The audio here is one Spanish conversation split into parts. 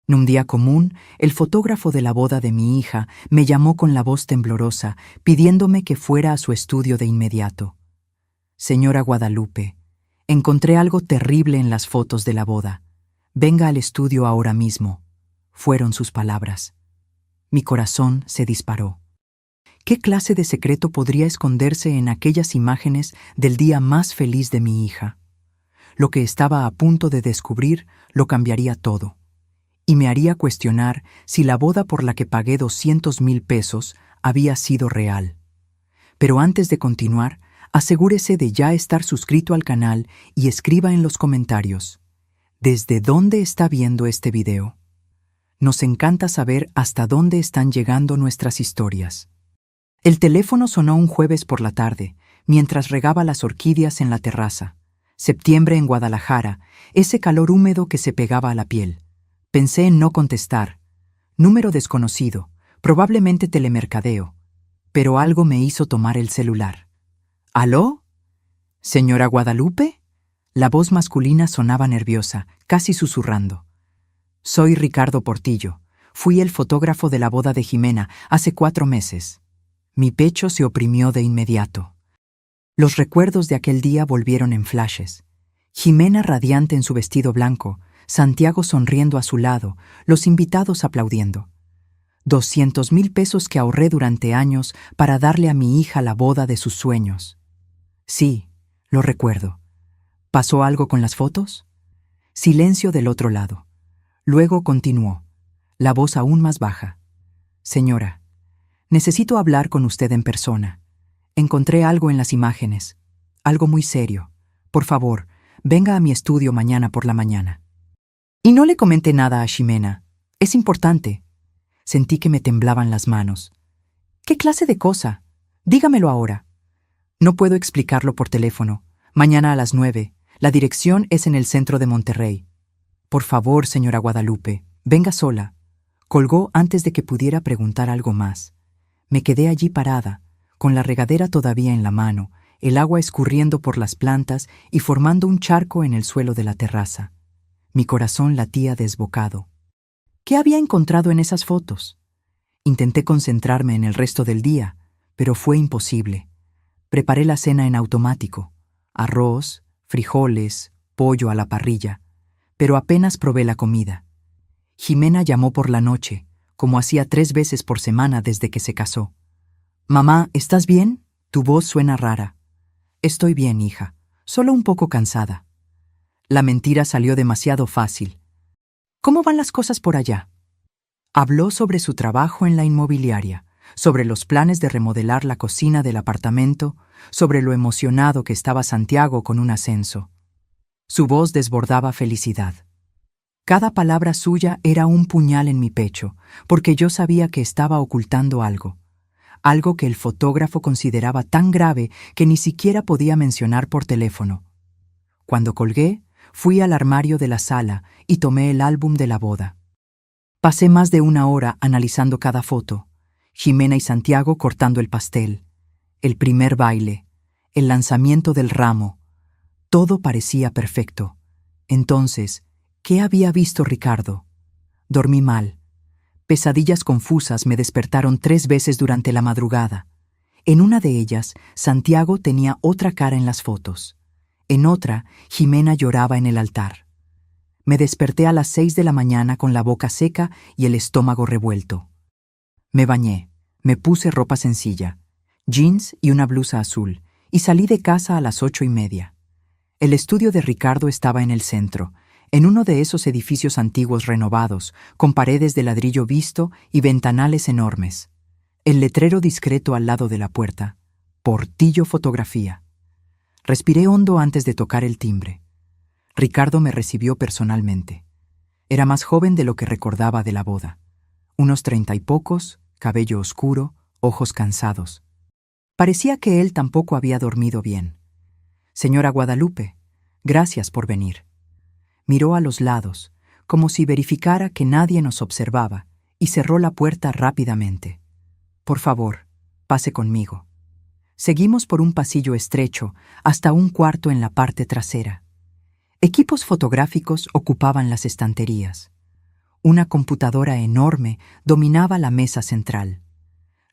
En un día común, el fotógrafo de la boda de mi hija me llamó con la voz temblorosa, pidiéndome que fuera a su estudio de inmediato. Señora Guadalupe, encontré algo terrible en las fotos de la boda. Venga al estudio ahora mismo, fueron sus palabras. Mi corazón se disparó. ¿Qué clase de secreto podría esconderse en aquellas imágenes del día más feliz de mi hija? Lo que estaba a punto de descubrir lo cambiaría todo, y me haría cuestionar si la boda por la que pagué 200,000 pesos había sido real. Pero antes de continuar, asegúrese de ya estar suscrito al canal y escriba en los comentarios, ¿desde dónde está viendo este video? Nos encanta saber hasta dónde están llegando nuestras historias. El teléfono sonó un jueves por la tarde, mientras regaba las orquídeas en la terraza. Septiembre en Guadalajara, ese calor húmedo que se pegaba a la piel. Pensé en no contestar. Número desconocido, probablemente telemercadeo. Pero algo me hizo tomar el celular. ¿Aló? ¿Señora Guadalupe? La voz masculina sonaba nerviosa, casi susurrando. Soy Ricardo Portillo. Fui el fotógrafo de la boda de Jimena hace 4 meses. Mi pecho se oprimió de inmediato. Los recuerdos de aquel día volvieron en flashes. Jimena radiante en su vestido blanco, Santiago sonriendo a su lado, los invitados aplaudiendo. 200,000 pesos que ahorré durante años para darle a mi hija la boda de sus sueños. Sí, lo recuerdo. ¿Pasó algo con las fotos? Silencio del otro lado. Luego continuó, la voz aún más baja. Señora, necesito hablar con usted en persona. Encontré algo en las imágenes, algo muy serio. Por favor, venga a mi estudio mañana por la mañana. Y no le comenté nada a Ximena. Es importante. Sentí que me temblaban las manos. ¿Qué clase de cosa? Dígamelo ahora. No puedo explicarlo por teléfono. Mañana a las 9. La dirección es en el centro de Monterrey. Por favor, señora Guadalupe, venga sola. Colgó antes de que pudiera preguntar algo más. Me quedé allí parada, con la regadera todavía en la mano, el agua escurriendo por las plantas y formando un charco en el suelo de la terraza. Mi corazón latía desbocado. ¿Qué había encontrado en esas fotos? Intenté concentrarme en el resto del día, pero fue imposible. Preparé la cena en automático. Arroz, frijoles, pollo a la parrilla, pero apenas probé la comida. Jimena llamó por la noche, como hacía 3 veces por semana desde que se casó. «Mamá, ¿estás bien? Tu voz suena rara». «Estoy bien, hija, solo un poco cansada». La mentira salió demasiado fácil. «¿Cómo van las cosas por allá?» Habló sobre su trabajo en la inmobiliaria, sobre los planes de remodelar la cocina del apartamento, sobre lo emocionado que estaba Santiago con un ascenso. Su voz desbordaba felicidad. Cada palabra suya era un puñal en mi pecho, porque yo sabía que estaba ocultando algo que el fotógrafo consideraba tan grave que ni siquiera podía mencionar por teléfono. Cuando colgué, fui al armario de la sala y tomé el álbum de la boda. Pasé más de 1 hora analizando cada foto, Jimena y Santiago cortando el pastel, el primer baile, el lanzamiento del ramo. Todo parecía perfecto. Entonces, ¿qué había visto Ricardo? Dormí mal. Pesadillas confusas me despertaron 3 veces durante la madrugada. En una de ellas, Santiago tenía otra cara en las fotos. En otra, Jimena lloraba en el altar. Me desperté a las 6 de la mañana con la boca seca y el estómago revuelto. Me bañé, me puse ropa sencilla, jeans y una blusa azul, y salí de casa a las 8:30. El estudio de Ricardo estaba en el centro, en uno de esos edificios antiguos renovados, con paredes de ladrillo visto y ventanales enormes. El letrero discreto al lado de la puerta, Portillo Fotografía. Respiré hondo antes de tocar el timbre. Ricardo me recibió personalmente. Era más joven de lo que recordaba de la boda. Unos 30 y pocos, cabello oscuro, ojos cansados. Parecía que él tampoco había dormido bien. «Señora Guadalupe, gracias por venir». Miró a los lados, como si verificara que nadie nos observaba, y cerró la puerta rápidamente. «Por favor, pase conmigo». Seguimos por un pasillo estrecho hasta un cuarto en la parte trasera. Equipos fotográficos ocupaban las estanterías. Una computadora enorme dominaba la mesa central.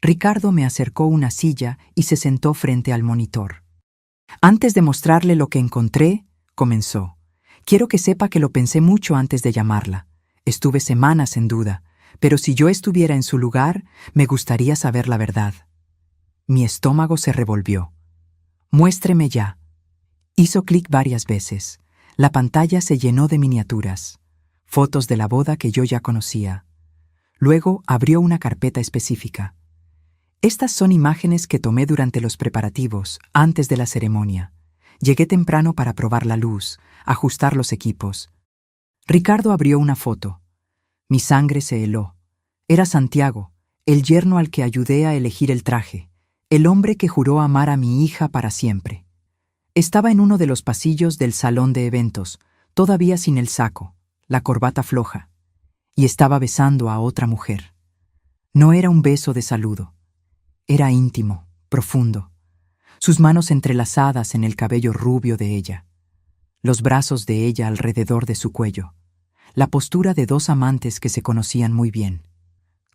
Ricardo me acercó una silla y se sentó frente al monitor. Antes de mostrarle lo que encontré, comenzó. Quiero que sepa que lo pensé mucho antes de llamarla. Estuve semanas en duda, pero si yo estuviera en su lugar, me gustaría saber la verdad. Mi estómago se revolvió. Muéstreme ya. Hizo clic varias veces. La pantalla se llenó de miniaturas, fotos de la boda que yo ya conocía. Luego abrió una carpeta específica. Estas son imágenes que tomé durante los preparativos, antes de la ceremonia. Llegué temprano para probar la luz, ajustar los equipos. Ricardo abrió una foto. Mi sangre se heló. Era Santiago, el yerno al que ayudé a elegir el traje, el hombre que juró amar a mi hija para siempre. Estaba en uno de los pasillos del salón de eventos, todavía sin el saco, la corbata floja, y estaba besando a otra mujer. No era un beso de saludo. Era íntimo, profundo. Sus manos entrelazadas en el cabello rubio de ella, los brazos de ella alrededor de su cuello, la postura de dos amantes que se conocían muy bien.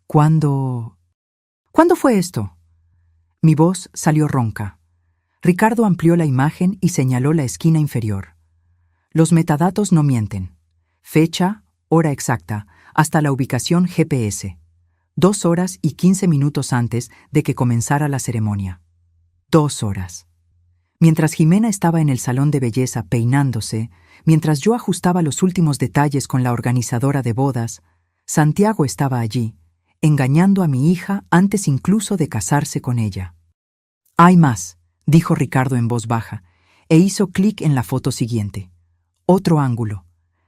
¿Cuándo fue esto? Mi voz salió ronca. Ricardo amplió la imagen y señaló la esquina inferior. Los metadatos no mienten. Fecha, hora exacta, hasta la ubicación GPS. 2 horas y 15 minutos antes de que comenzara la ceremonia. 2 horas. Mientras Jimena estaba en el salón de belleza peinándose, mientras yo ajustaba los últimos detalles con la organizadora de bodas, Santiago estaba allí, engañando a mi hija antes incluso de casarse con ella. «Hay más», dijo Ricardo en voz baja, e hizo clic en la foto siguiente. Otro ángulo.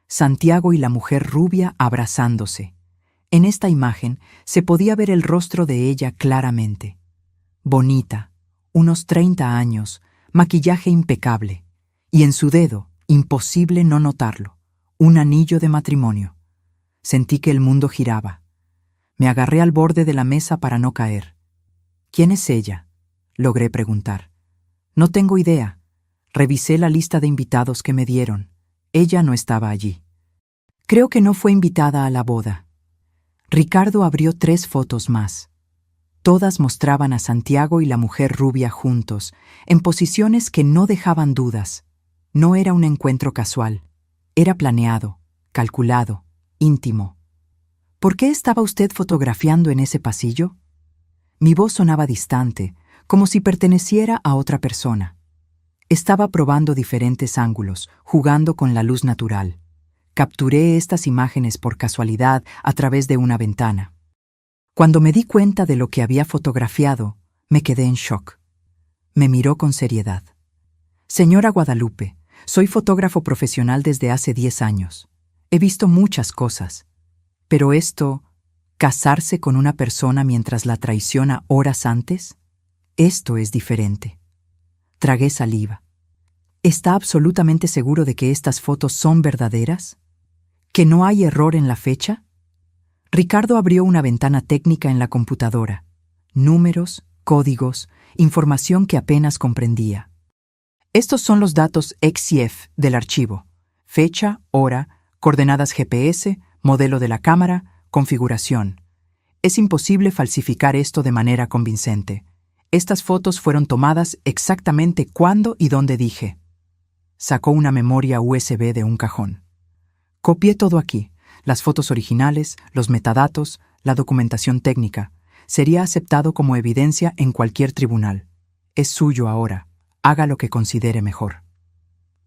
Santiago y la mujer rubia abrazándose. En esta imagen se podía ver el rostro de ella claramente. Bonita, unos 30 años, maquillaje impecable, y en su dedo, imposible no notarlo, un anillo de matrimonio. Sentí que el mundo giraba. Me agarré al borde de la mesa para no caer. «¿Quién es ella?», logré preguntar. «No tengo idea. Revisé la lista de invitados que me dieron. Ella no estaba allí. Creo que no fue invitada a la boda». Ricardo abrió 3 fotos más. Todas mostraban a Santiago y la mujer rubia juntos, en posiciones que no dejaban dudas. No era un encuentro casual. Era planeado, calculado, íntimo. «¿Por qué estaba usted fotografiando en ese pasillo?» Mi voz sonaba distante, como si perteneciera a otra persona. Estaba probando diferentes ángulos, jugando con la luz natural. Capturé estas imágenes por casualidad a través de una ventana. Cuando me di cuenta de lo que había fotografiado, me quedé en shock. Me miró con seriedad. «Señora Guadalupe, soy fotógrafo profesional desde hace 10 años. He visto muchas cosas. Pero esto, casarse con una persona mientras la traiciona horas antes, esto es diferente». Tragué saliva. «¿Está absolutamente seguro de que estas fotos son verdaderas? ¿Que no hay error en la fecha?» Ricardo abrió una ventana técnica en la computadora. Números, códigos, información que apenas comprendía. «Estos son los datos XIF del archivo. Fecha, hora, coordenadas GPS, modelo de la cámara, configuración. Es imposible falsificar esto de manera convincente. Estas fotos fueron tomadas exactamente cuando y dónde dije». Sacó una memoria USB de un cajón. «Copié todo aquí, las fotos originales, los metadatos, la documentación técnica. Sería aceptado como evidencia en cualquier tribunal. Es suyo ahora. Haga lo que considere mejor».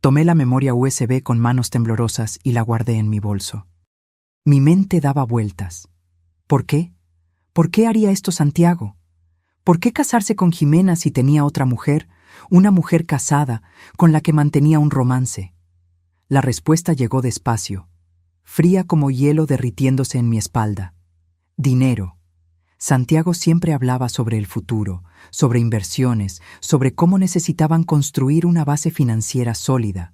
Tomé la memoria USB con manos temblorosas y la guardé en mi bolso. Mi mente daba vueltas. ¿Por qué? ¿Por qué haría esto Santiago? ¿Por qué casarse con Jimena si tenía otra mujer, una mujer casada, con la que mantenía un romance? La respuesta llegó despacio, fría como hielo derritiéndose en mi espalda. Dinero. Santiago siempre hablaba sobre el futuro, sobre inversiones, sobre cómo necesitaban construir una base financiera sólida.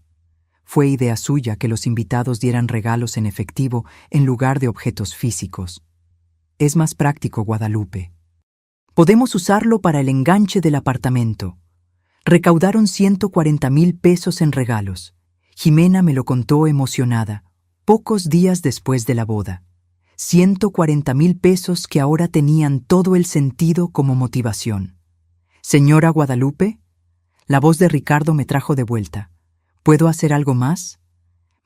Fue idea suya que los invitados dieran regalos en efectivo en lugar de objetos físicos. Es más práctico, Guadalupe. Podemos usarlo para el enganche del apartamento. Recaudaron 140,000 pesos en regalos. Jimena me lo contó emocionada, pocos días después de la boda. 140,000 pesos que ahora tenían todo el sentido como motivación. «Señora Guadalupe», la voz de Ricardo me trajo de vuelta. «¿Puedo hacer algo más?».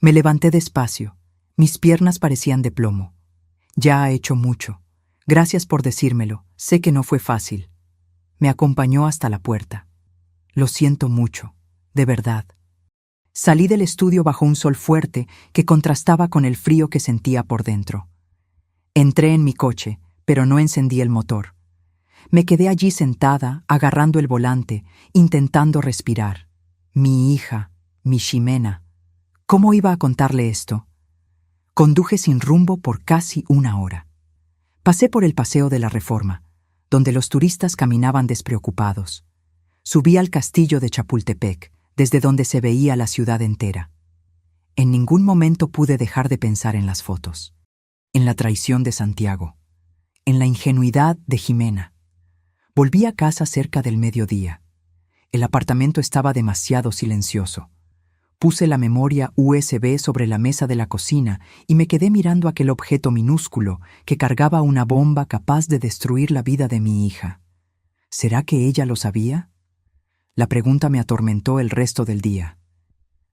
Me levanté despacio. Mis piernas parecían de plomo. «Ya ha hecho mucho. Gracias por decírmelo. Sé que no fue fácil». Me acompañó hasta la puerta. «Lo siento mucho, de verdad». Salí del estudio bajo un sol fuerte que contrastaba con el frío que sentía por dentro. Entré en mi coche, pero no encendí el motor. Me quedé allí sentada, agarrando el volante, intentando respirar. Mi hija, mi Ximena. ¿Cómo iba a contarle esto? Conduje sin rumbo por casi una hora. Pasé por el Paseo de la Reforma, donde los turistas caminaban despreocupados. Subí al castillo de Chapultepec, desde donde se veía la ciudad entera. En ningún momento pude dejar de pensar en las fotos, en la traición de Santiago, en la ingenuidad de Ximena. Volví a casa cerca del mediodía. El apartamento estaba demasiado silencioso. Puse la memoria USB sobre la mesa de la cocina y me quedé mirando aquel objeto minúsculo que cargaba una bomba capaz de destruir la vida de mi hija. ¿Será que ella lo sabía? La pregunta me atormentó el resto del día.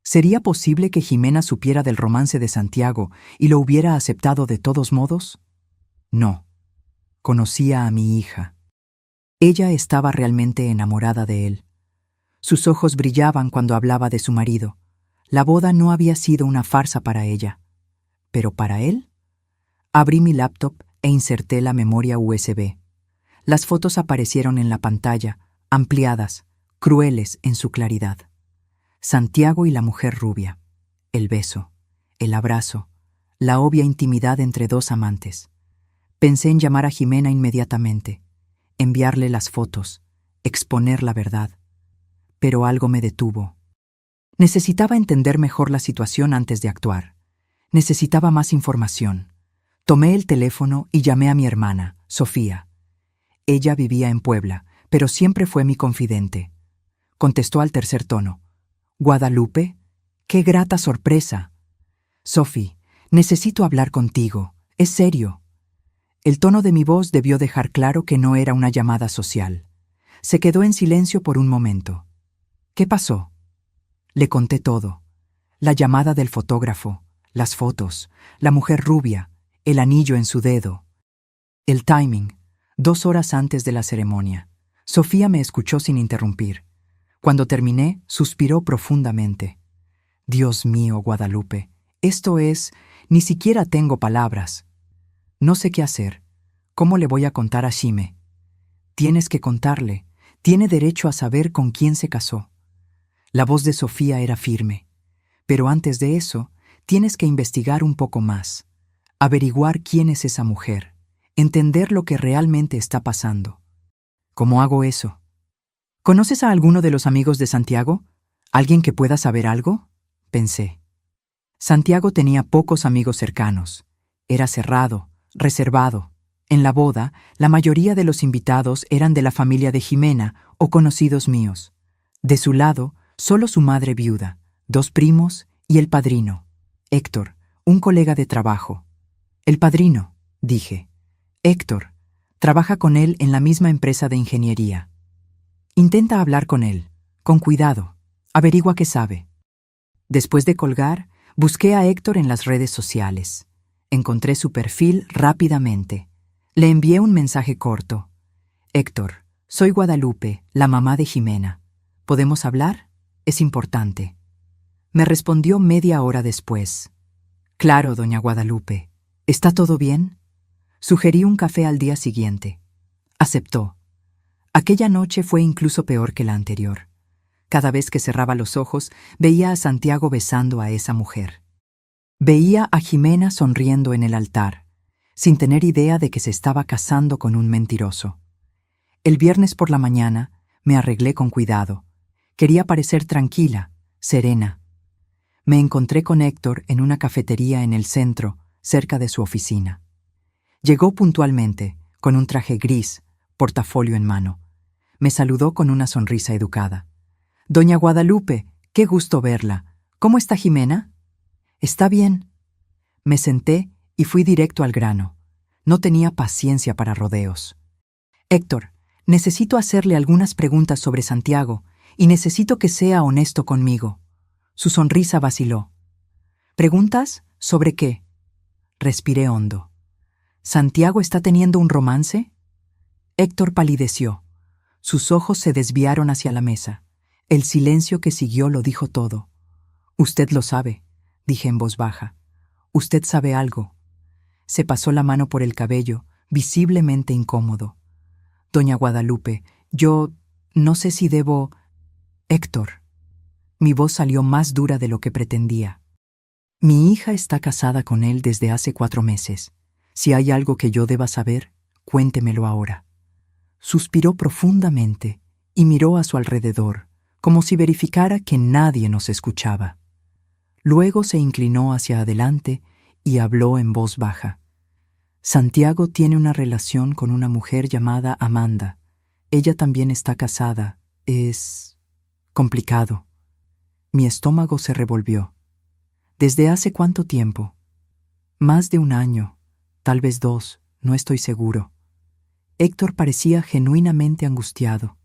¿Sería posible que Ximena supiera del romance de Santiago y lo hubiera aceptado de todos modos? No. Conocía a mi hija. Ella estaba realmente enamorada de él. Sus ojos brillaban cuando hablaba de su marido. La boda no había sido una farsa para ella. ¿Pero para él? Abrí mi laptop e inserté la memoria USB. Las fotos aparecieron en la pantalla, ampliadas, crueles en su claridad. Santiago y la mujer rubia. El beso, el abrazo, la obvia intimidad entre dos amantes. Pensé en llamar a Ximena inmediatamente, enviarle las fotos, exponer la verdad. Pero algo me detuvo. Necesitaba entender mejor la situación antes de actuar. Necesitaba más información. Tomé el teléfono y llamé a mi hermana, Sofía. Ella vivía en Puebla, pero siempre fue mi confidente. Contestó al tercer tono. «Guadalupe, qué grata sorpresa». «Sophie, necesito hablar contigo. Es serio». El tono de mi voz debió dejar claro que no era una llamada social. Se quedó en silencio por un momento. «¿Qué pasó?» Le conté todo. La llamada del fotógrafo, las fotos, la mujer rubia, el anillo en su dedo. El timing, 2 horas antes de la ceremonia. Sofía me escuchó sin interrumpir. Cuando terminé, suspiró profundamente. «Dios mío, Guadalupe, esto es... ni siquiera tengo palabras. No sé qué hacer. ¿Cómo le voy a contar a Xime?» «Tienes que contarle. Tiene derecho a saber con quién se casó». La voz de Sofía era firme. «Pero antes de eso, tienes que investigar un poco más. Averiguar quién es esa mujer. Entender lo que realmente está pasando». «¿Cómo hago eso?» «¿Conoces a alguno de los amigos de Santiago? ¿Alguien que pueda saber algo?», pensé. Santiago tenía pocos amigos cercanos. Era cerrado, reservado. En la boda, la mayoría de los invitados eran de la familia de Ximena o conocidos míos. De su lado, solo su madre viuda, 2 primos y el padrino, Héctor, un colega de trabajo. «El padrino», dije. «Héctor, trabaja con él en la misma empresa de ingeniería. Intenta hablar con él, con cuidado, averigua qué sabe». Después de colgar, busqué a Héctor en las redes sociales. Encontré su perfil rápidamente. Le envié un mensaje corto. «Héctor, soy Guadalupe, la mamá de Ximena. ¿Podemos hablar? Es importante». Me respondió media hora después. «Claro, doña Guadalupe. ¿Está todo bien?». Sugerí un café al día siguiente. Aceptó. Aquella noche fue incluso peor que la anterior. Cada vez que cerraba los ojos, veía a Santiago besando a esa mujer. Veía a Ximena sonriendo en el altar, sin tener idea de que se estaba casando con un mentiroso. El viernes por la mañana me arreglé con cuidado. Quería parecer tranquila, serena. Me encontré con Héctor en una cafetería en el centro, cerca de su oficina. Llegó puntualmente, con un traje gris, portafolio en mano. Me saludó con una sonrisa educada. «Doña Guadalupe, qué gusto verla. ¿Cómo está Ximena?». «Está bien». Me senté y fui directo al grano. No tenía paciencia para rodeos. Héctor, necesito hacerle algunas preguntas sobre Santiago y necesito que sea honesto conmigo. Su sonrisa vaciló. ¿Preguntas? ¿Sobre qué? Respiré hondo. ¿Santiago está teniendo un romance? Héctor palideció. Sus ojos se desviaron hacia la mesa. El silencio que siguió lo dijo todo. Usted lo sabe, dije en voz baja. Usted sabe algo. Se pasó la mano por el cabello, visiblemente incómodo. Doña Guadalupe, yo no sé si debo... Héctor. Mi voz salió más dura de lo que pretendía. Mi hija está casada con él desde hace 4 meses. Si hay algo que yo deba saber, cuéntemelo ahora. Suspiró profundamente y miró a su alrededor, como si verificara que nadie nos escuchaba. Luego se inclinó hacia adelante y habló en voz baja. Santiago tiene una relación con una mujer llamada Amanda. Ella también está casada. Es complicado. Mi estómago se revolvió. ¿Desde hace cuánto tiempo? Más de 1 año, tal vez 2, no estoy seguro. Héctor parecía genuinamente angustiado.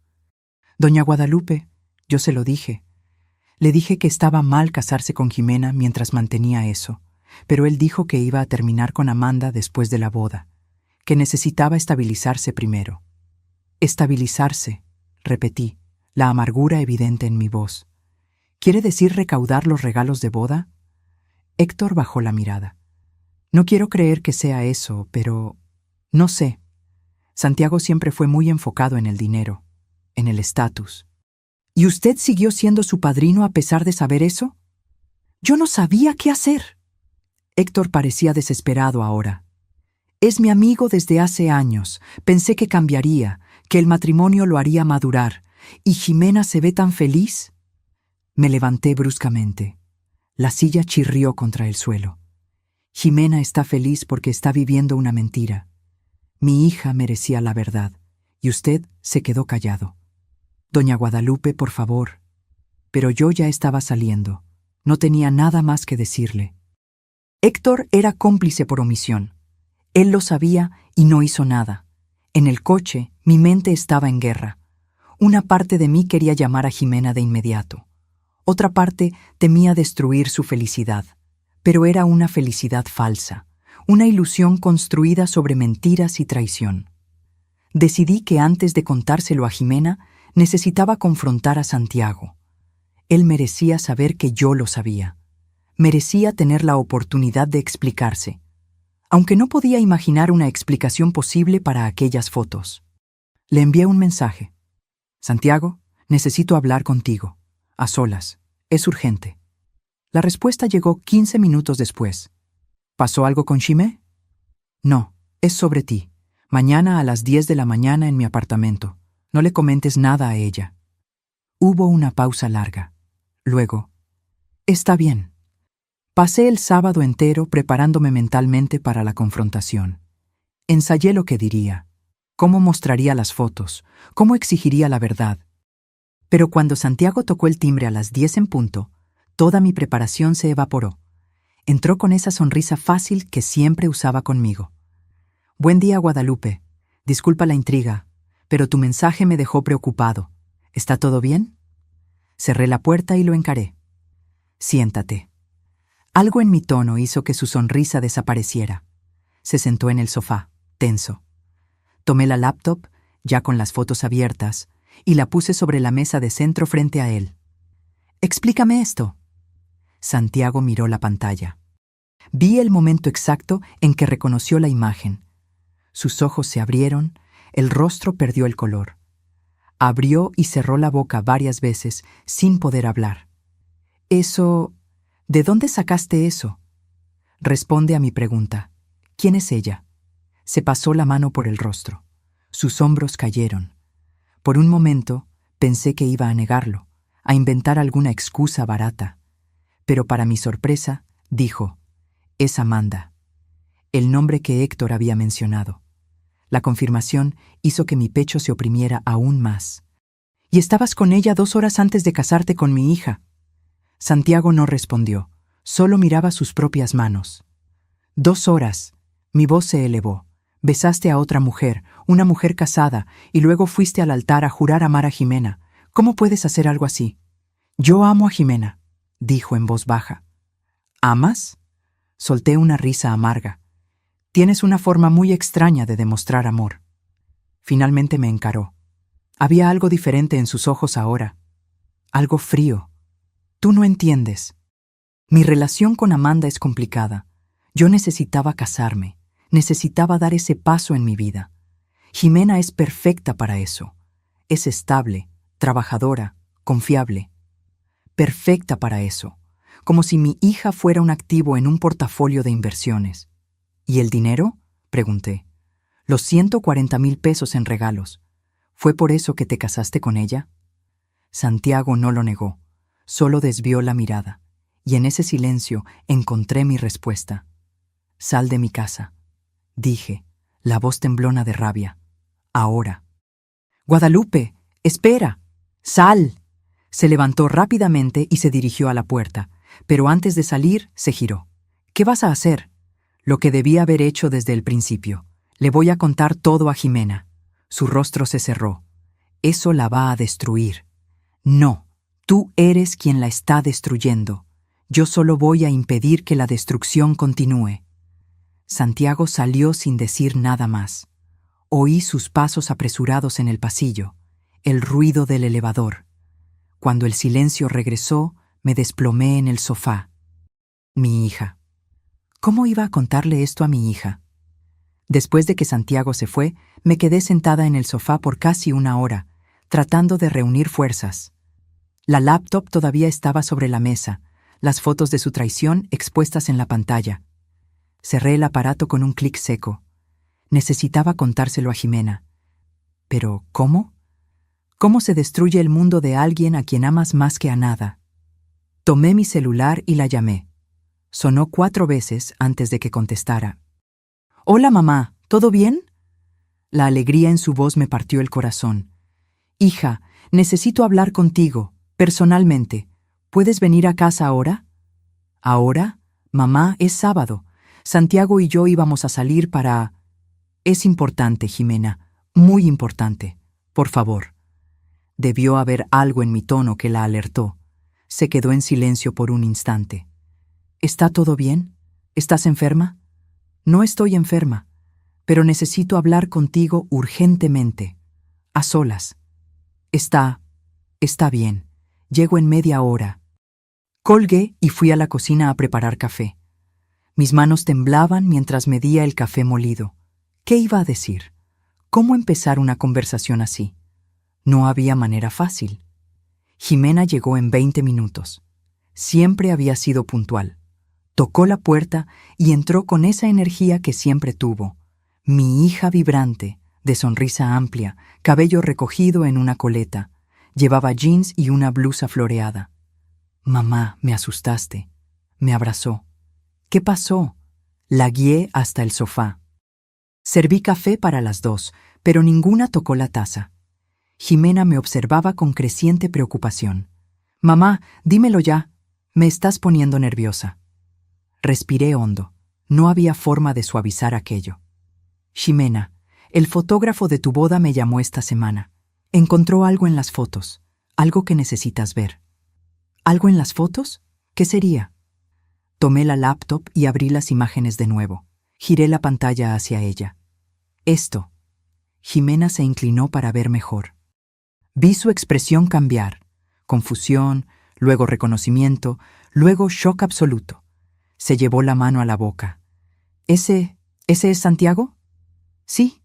Doña Guadalupe, yo se lo dije. Le dije que estaba mal casarse con Jimena mientras mantenía eso, pero él dijo que iba a terminar con Amanda después de la boda, que necesitaba estabilizarse primero. Estabilizarse, repetí, la amargura evidente en mi voz. ¿Quiere decir recaudar los regalos de boda? Héctor bajó la mirada. No quiero creer que sea eso, pero... no sé. Santiago siempre fue muy enfocado en el dinero, en el estatus. ¿Y usted siguió siendo su padrino a pesar de saber eso? Yo no sabía qué hacer. Héctor parecía desesperado ahora. Es mi amigo desde hace años. Pensé que cambiaría, que el matrimonio lo haría madurar. ¿Y Jimena se ve tan feliz? Me levanté bruscamente. La silla chirrió contra el suelo. Jimena está feliz porque está viviendo una mentira. Mi hija merecía la verdad, y usted se quedó callado. Doña Guadalupe, por favor. Pero yo ya estaba saliendo. No tenía nada más que decirle. Héctor era cómplice por omisión. Él lo sabía y no hizo nada. En el coche, mi mente estaba en guerra. Una parte de mí quería llamar a Jimena de inmediato. Otra parte temía destruir su felicidad. Pero era una felicidad falsa, una ilusión construida sobre mentiras y traición. Decidí que antes de contárselo a Jimena, necesitaba confrontar a Santiago. Él merecía saber que yo lo sabía. Merecía tener la oportunidad de explicarse, aunque no podía imaginar una explicación posible para aquellas fotos. Le envié un mensaje. Santiago, necesito hablar contigo. A solas. Es urgente. La respuesta llegó 15 minutos después. ¿Pasó algo con Ximé? No, es sobre ti. Mañana a las 10 de la mañana en mi apartamento. No le comentes nada a ella. Hubo una pausa larga. Luego, está bien. Pasé el sábado entero preparándome mentalmente para la confrontación. Ensayé lo que diría, cómo mostraría las fotos, cómo exigiría la verdad. Pero cuando Santiago tocó el timbre a las 10 en punto, toda mi preparación se evaporó. Entró con esa sonrisa fácil que siempre usaba conmigo. Buen día, Guadalupe. Disculpa la intriga, pero tu mensaje me dejó preocupado. ¿Está todo bien? Cerré la puerta y lo encaré. Siéntate. Algo en mi tono hizo que su sonrisa desapareciera. Se sentó en el sofá, tenso. Tomé la laptop, ya con las fotos abiertas, y la puse sobre la mesa de centro frente a él. Explícame esto. Santiago miró la pantalla. Vi el momento exacto en que reconoció la imagen. Sus ojos se abrieron, el rostro perdió el color. Abrió y cerró la boca varias veces sin poder hablar. Eso... ¿De dónde sacaste eso? Responde a mi pregunta. ¿Quién es ella? Se pasó la mano por el rostro. Sus hombros cayeron. Por un momento pensé que iba a negarlo, a inventar alguna excusa barata. Pero para mi sorpresa, dijo, es Amanda, el nombre que Héctor había mencionado. La confirmación hizo que mi pecho se oprimiera aún más. ¿Y estabas con ella 2 horas antes de casarte con mi hija? Santiago no respondió, solo miraba sus propias manos. 2 horas, Mi voz se elevó. Besaste a otra mujer, una mujer casada, y luego fuiste al altar a jurar amar a Jimena. ¿Cómo puedes hacer algo así? Yo amo a Jimena, dijo en voz baja. ¿Amas? Solté una risa amarga. Tienes una forma muy extraña de demostrar amor. Finalmente me encaró. Había algo diferente en sus ojos ahora. Algo frío. Tú no entiendes. Mi relación con Amanda es complicada. Yo necesitaba casarme. Necesitaba dar ese paso en mi vida. Jimena es perfecta para eso. Es estable, trabajadora, confiable. Perfecta para eso. Como si mi hija fuera un activo en un portafolio de inversiones. ¿Y el dinero? Pregunté. Los 140,000 pesos en regalos. ¿Fue por eso que te casaste con ella? Santiago no lo negó, solo desvió la mirada, y en ese silencio encontré mi respuesta. Sal de mi casa, dije, la voz temblona de rabia. Ahora. Guadalupe, espera. Sal. Se levantó rápidamente y se dirigió a la puerta, pero antes de salir se giró. ¿Qué vas a hacer? Lo que debía haber hecho desde el principio. Le voy a contar todo a Jimena. Su rostro se cerró. Eso la va a destruir. No, tú eres quien la está destruyendo. Yo solo voy a impedir que la destrucción continúe. Santiago salió sin decir nada más. Oí sus pasos apresurados en el pasillo, el ruido del elevador. Cuando el silencio regresó, me desplomé en el sofá. Mi hija. ¿Cómo iba a contarle esto a mi hija? Después de que Santiago se fue, me quedé sentada en el sofá por casi una hora, tratando de reunir fuerzas. La laptop todavía estaba sobre la mesa, las fotos de su traición expuestas en la pantalla. Cerré el aparato con un clic seco. Necesitaba contárselo a Jimena. ¿Pero cómo? ¿Cómo se destruye el mundo de alguien a quien amas más que a nada? Tomé mi celular y la llamé. Sonó 4 veces antes de que contestara. «Hola, mamá, ¿todo bien?» La alegría en su voz me partió el corazón. «Hija, necesito hablar contigo, personalmente. ¿Puedes venir a casa ahora?» «¿Ahora? Mamá, es sábado. Santiago y yo íbamos a salir para...» «Es importante, Jimena, muy importante. Por favor». Debió haber algo en mi tono que la alertó. Se quedó en silencio por un instante. «¿Está todo bien? ¿Estás enferma?» «No estoy enferma, pero necesito hablar contigo urgentemente. A solas». Está bien. Llego en media hora». Colgué y fui a la cocina a preparar café. Mis manos temblaban mientras medía el café molido. ¿Qué iba a decir? ¿Cómo empezar una conversación así? No había manera fácil. Jimena llegó en 20 minutos. Siempre había sido puntual. Tocó la puerta y entró con esa energía que siempre tuvo. Mi hija vibrante, de sonrisa amplia, cabello recogido en una coleta. Llevaba jeans y una blusa floreada. «Mamá, me asustaste». Me abrazó. «¿Qué pasó?» La guié hasta el sofá. Serví café para las 2, pero ninguna tocó la taza. Jimena me observaba con creciente preocupación. «Mamá, dímelo ya. Me estás poniendo nerviosa». Respiré hondo. No había forma de suavizar aquello. «Jimena, el fotógrafo de tu boda me llamó esta semana. Encontró algo en las fotos, algo que necesitas ver». «¿Algo en las fotos? ¿Qué sería?» Tomé la laptop y abrí las imágenes de nuevo. Giré la pantalla hacia ella. «Esto». Jimena se inclinó para ver mejor. Vi su expresión cambiar. Confusión, luego reconocimiento, luego shock absoluto. Se llevó la mano a la boca. ¿Ese es Santiago?» «Sí,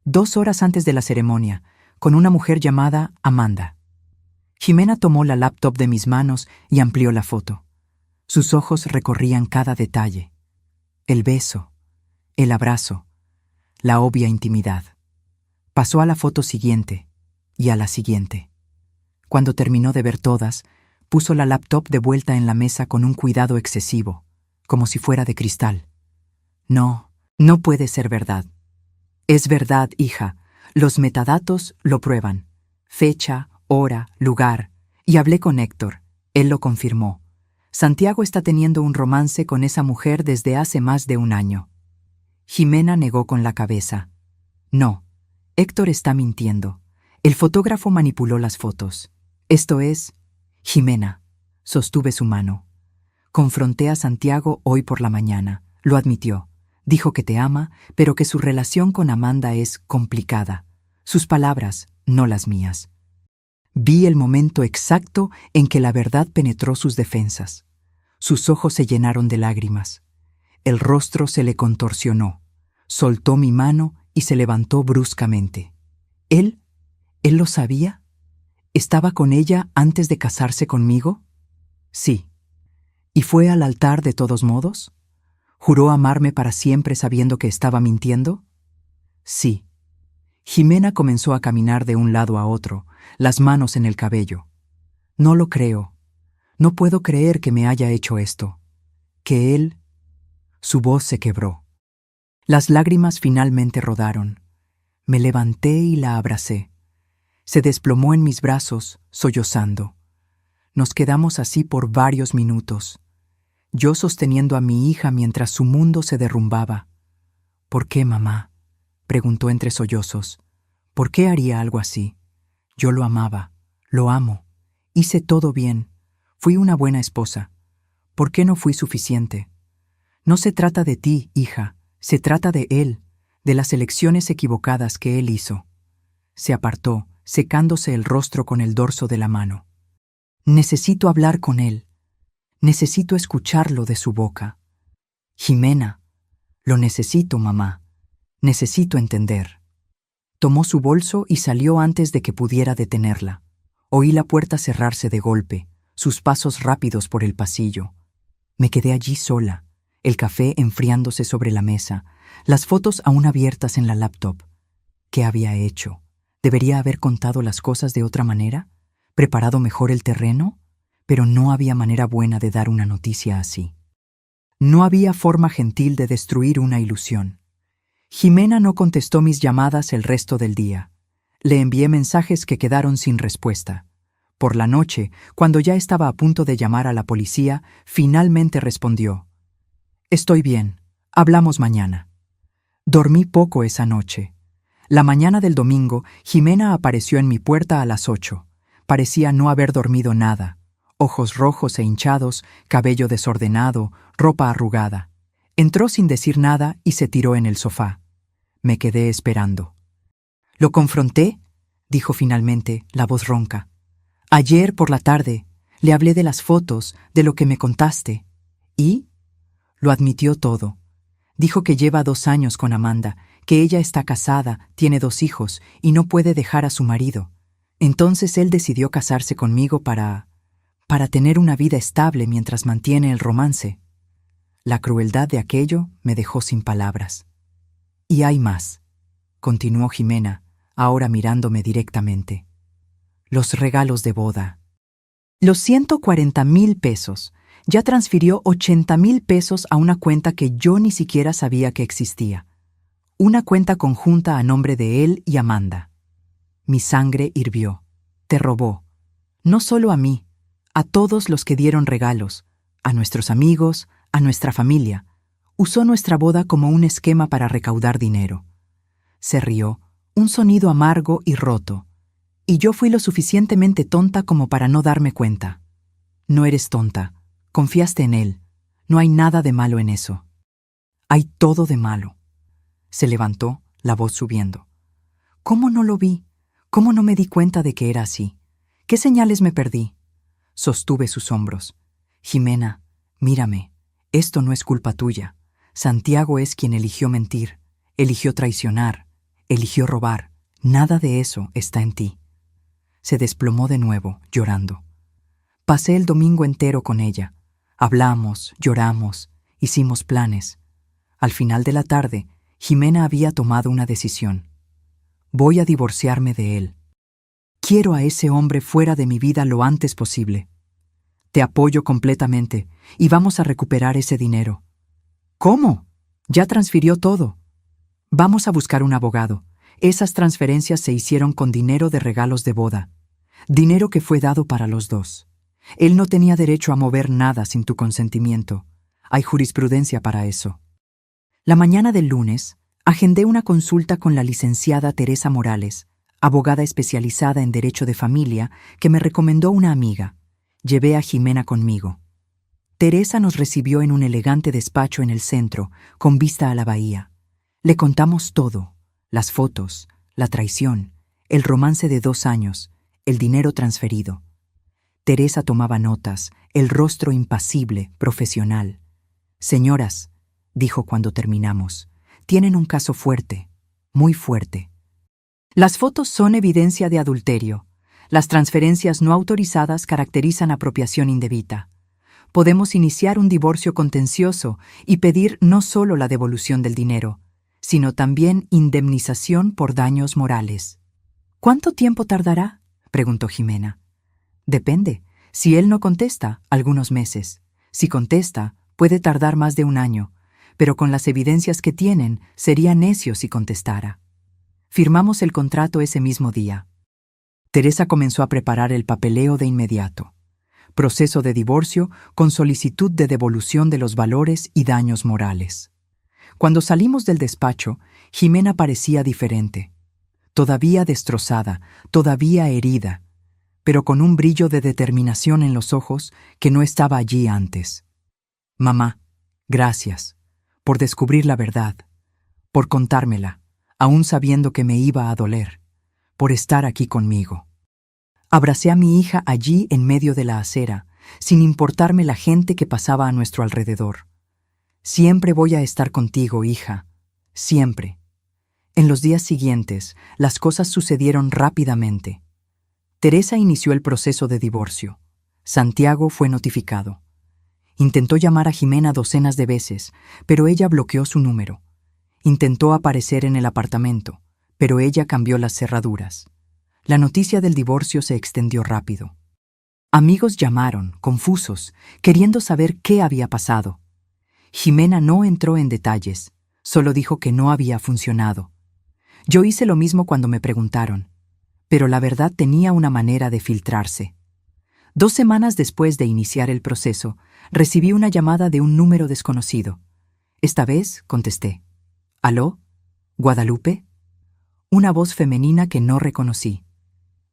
2 horas antes de la ceremonia, con una mujer llamada Amanda». Jimena tomó la laptop de mis manos y amplió la foto. Sus ojos recorrían cada detalle. El beso, el abrazo, la obvia intimidad. Pasó a la foto siguiente y a la siguiente. Cuando terminó de ver todas, puso la laptop de vuelta en la mesa con un cuidado excesivo, como si fuera de cristal. «No, no puede ser verdad». «Es verdad, hija. Los metadatos lo prueban. Fecha, hora, lugar. Y hablé con Héctor. Él lo confirmó. Santiago está teniendo un romance con esa mujer desde hace más de 1 año». Jimena negó con la cabeza. No, Héctor está mintiendo. El fotógrafo manipuló las fotos. Esto es, Jimena. Sostuve su mano. Confronté a Santiago hoy por la mañana. Lo admitió. Dijo que te ama, pero que su relación con Amanda es complicada. Sus palabras, no las mías. Vi el momento exacto en que la verdad penetró sus defensas. Sus ojos se llenaron de lágrimas. El rostro se le contorsionó. Soltó mi mano y se levantó bruscamente. ¿Él lo sabía? ¿Estaba con ella antes de casarse conmigo? Sí. ¿Y fue al altar de todos modos? ¿Juró amarme para siempre sabiendo que estaba mintiendo? Sí. Jimena comenzó a caminar de un lado a otro, las manos en el cabello. No lo creo. No puedo creer que me haya hecho esto. Que él... Su voz se quebró. Las lágrimas finalmente rodaron. Me levanté y la abracé. Se desplomó en mis brazos, sollozando. Nos quedamos así por varios minutos, yo sosteniendo a mi hija mientras su mundo se derrumbaba. ¿Por qué, mamá?, preguntó entre sollozos. ¿Por qué haría algo así? Yo lo amaba, lo amo. Hice todo bien. Fui una buena esposa. ¿Por qué no fui suficiente? No se trata de ti, hija, se trata de él, de las elecciones equivocadas que él hizo. Se apartó, secándose el rostro con el dorso de la mano. Necesito hablar con él. Necesito escucharlo de su boca. Jimena, lo necesito, mamá. Necesito entender. Tomó su bolso y salió antes de que pudiera detenerla. Oí la puerta cerrarse de golpe, sus pasos rápidos por el pasillo. Me quedé allí sola, el café enfriándose sobre la mesa, las fotos aún abiertas en la laptop. ¿Qué había hecho? ¿Debería haber contado las cosas de otra manera? ¿Preparado mejor el terreno? Pero no había manera buena de dar una noticia así. No había forma gentil de destruir una ilusión. Jimena no contestó mis llamadas el resto del día. Le envié mensajes que quedaron sin respuesta. Por la noche, cuando ya estaba a punto de llamar a la policía, finalmente respondió: «Estoy bien, hablamos mañana». Dormí poco esa noche. La mañana del domingo, Jimena apareció en mi puerta a las 8. Parecía no haber dormido nada. Ojos rojos e hinchados, cabello desordenado, ropa arrugada. Entró sin decir nada y se tiró en el sofá. Me quedé esperando. «Lo confronté», dijo finalmente, la voz ronca. «Ayer por la tarde le hablé de las fotos, de lo que me contaste. ¿Y?» Lo admitió todo. Dijo que lleva 2 años con Amanda, que ella está casada, tiene 2 hijos y no puede dejar a su marido. Entonces él decidió casarse conmigo para tener una vida estable mientras mantiene el romance. La crueldad de aquello me dejó sin palabras. «Y hay más», continuó Jimena, ahora mirándome directamente. «Los regalos de boda. Los 140,000 pesos. Ya transfirió 80,000 pesos a una cuenta que yo ni siquiera sabía que existía. Una cuenta conjunta a nombre de él y Amanda. Mi sangre hirvió. Te robó. No solo a mí, a todos los que dieron regalos, a nuestros amigos, a nuestra familia. Usó nuestra boda como un esquema para recaudar dinero». Se rió, un sonido amargo y roto. Y yo fui lo suficientemente tonta como para no darme cuenta. «No eres tonta. Confiaste en él. No hay nada de malo en eso». «Hay todo de malo». Se levantó, la voz subiendo. «¿Cómo no lo vi? ¿Cómo no me di cuenta de que era así? ¿Qué señales me perdí?» Sostuve sus hombros. «Jimena, mírame. Esto no es culpa tuya. Santiago es quien eligió mentir, eligió traicionar, eligió robar. Nada de eso está en ti». Se desplomó de nuevo, llorando. Pasé el domingo entero con ella. Hablamos, lloramos, hicimos planes. Al final de la tarde, Jimena había tomado una decisión. «Voy a divorciarme de él. Quiero a ese hombre fuera de mi vida lo antes posible. Te apoyo completamente y vamos a recuperar ese dinero». «¿Cómo? Ya transfirió todo». «Vamos a buscar un abogado. Esas transferencias se hicieron con dinero de regalos de boda. Dinero que fue dado para los dos. Él no tenía derecho a mover nada sin tu consentimiento. Hay jurisprudencia para eso». La mañana del lunes, agendé una consulta con la licenciada Teresa Morales, abogada especializada en Derecho de Familia, que me recomendó una amiga. Llevé a Jimena conmigo. Teresa nos recibió en un elegante despacho en el centro, con vista a la bahía. Le contamos todo: las fotos, la traición, el romance de 2 años, el dinero transferido. Teresa tomaba notas, el rostro impasible, profesional. «Señoras», dijo cuando terminamos, «tienen un caso fuerte, muy fuerte. Las fotos son evidencia de adulterio. Las transferencias no autorizadas caracterizan apropiación indebida. Podemos iniciar un divorcio contencioso y pedir no solo la devolución del dinero, sino también indemnización por daños morales». «¿Cuánto tiempo tardará?», preguntó Jimena. «Depende. Si él no contesta, algunos meses. Si contesta, puede tardar más de 1 año, pero con las evidencias que tienen, sería necio si contestara». Firmamos el contrato ese mismo día. Teresa comenzó a preparar el papeleo de inmediato. Proceso de divorcio con solicitud de devolución de los valores y daños morales. Cuando salimos del despacho, Jimena parecía diferente. Todavía destrozada, todavía herida, pero con un brillo de determinación en los ojos que no estaba allí antes. «Mamá, gracias por descubrir la verdad, por contármela, aún sabiendo que me iba a doler, por estar aquí conmigo». Abracé a mi hija allí en medio de la acera, sin importarme la gente que pasaba a nuestro alrededor. «Siempre voy a estar contigo, hija, siempre». En los días siguientes, las cosas sucedieron rápidamente. Teresa inició el proceso de divorcio. Santiago fue notificado. Intentó llamar a Jimena docenas de veces, pero ella bloqueó su número. Intentó aparecer en el apartamento, pero ella cambió las cerraduras. La noticia del divorcio se extendió rápido. Amigos llamaron, confusos, queriendo saber qué había pasado. Jimena no entró en detalles, solo dijo que no había funcionado. Yo hice lo mismo cuando me preguntaron, pero la verdad tenía una manera de filtrarse. 2 semanas después de iniciar el proceso, recibí una llamada de un número desconocido. Esta vez contesté. «¿Aló? ¿Guadalupe?». Una voz femenina que no reconocí.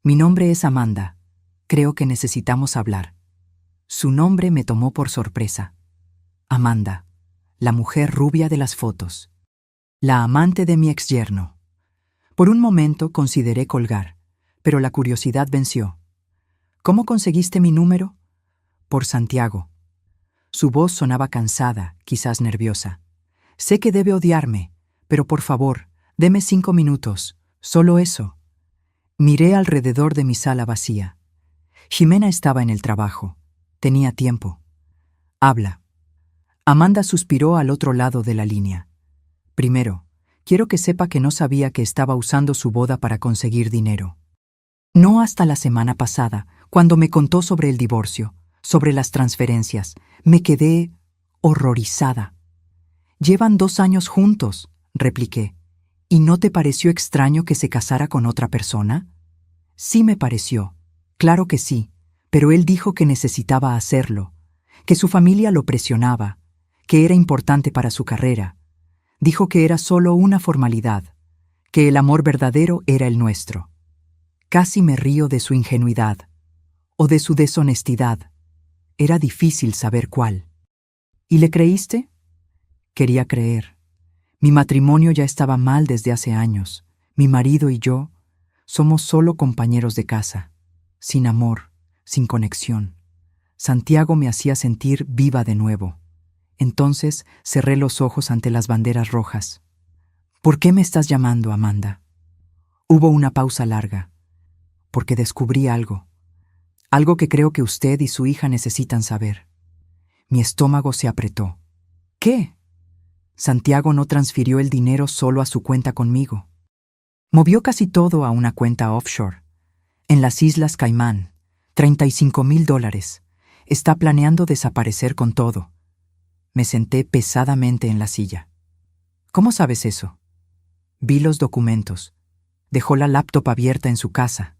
«Mi nombre es Amanda. Creo que necesitamos hablar». Su nombre me tomó por sorpresa. Amanda, la mujer rubia de las fotos. La amante de mi exyerno. Por un momento consideré colgar, pero la curiosidad venció. «¿Cómo conseguiste mi número?». «Por Santiago». Su voz sonaba cansada, quizás nerviosa. «Sé que debe odiarme, pero por favor, deme 5 minutos, solo eso». Miré alrededor de mi sala vacía. Jimena estaba en el trabajo. Tenía tiempo. «Habla». Amanda suspiró al otro lado de la línea. «Primero, quiero que sepa que no sabía que estaba usando su boda para conseguir dinero. No hasta la semana pasada, cuando me contó sobre el divorcio, sobre las transferencias, me quedé horrorizada». «Llevan 2 años juntos», repliqué. «¿Y no te pareció extraño que se casara con otra persona?». «Sí me pareció, claro que sí, pero él dijo que necesitaba hacerlo, que su familia lo presionaba, que era importante para su carrera. Dijo que era solo una formalidad, que el amor verdadero era el nuestro». Casi me río de su ingenuidad, o de su deshonestidad. Era difícil saber cuál. «¿Y le creíste?». Quería creer. Mi matrimonio ya estaba mal desde hace años. Mi marido y yo somos solo compañeros de casa, sin amor, sin conexión. Santiago me hacía sentir viva de nuevo. Entonces cerré los ojos ante las banderas rojas. «¿Por qué me estás llamando, Amanda?». Hubo una pausa larga. «Porque descubrí algo. Algo que creo que usted y su hija necesitan saber». Mi estómago se apretó. «¿Qué?». «Santiago no transfirió el dinero solo a su cuenta conmigo. Movió casi todo a una cuenta offshore, en las Islas Caimán, $35,000. Está planeando desaparecer con todo». Me senté pesadamente en la silla. «¿Cómo sabes eso?». «Vi los documentos. Dejó la laptop abierta en su casa.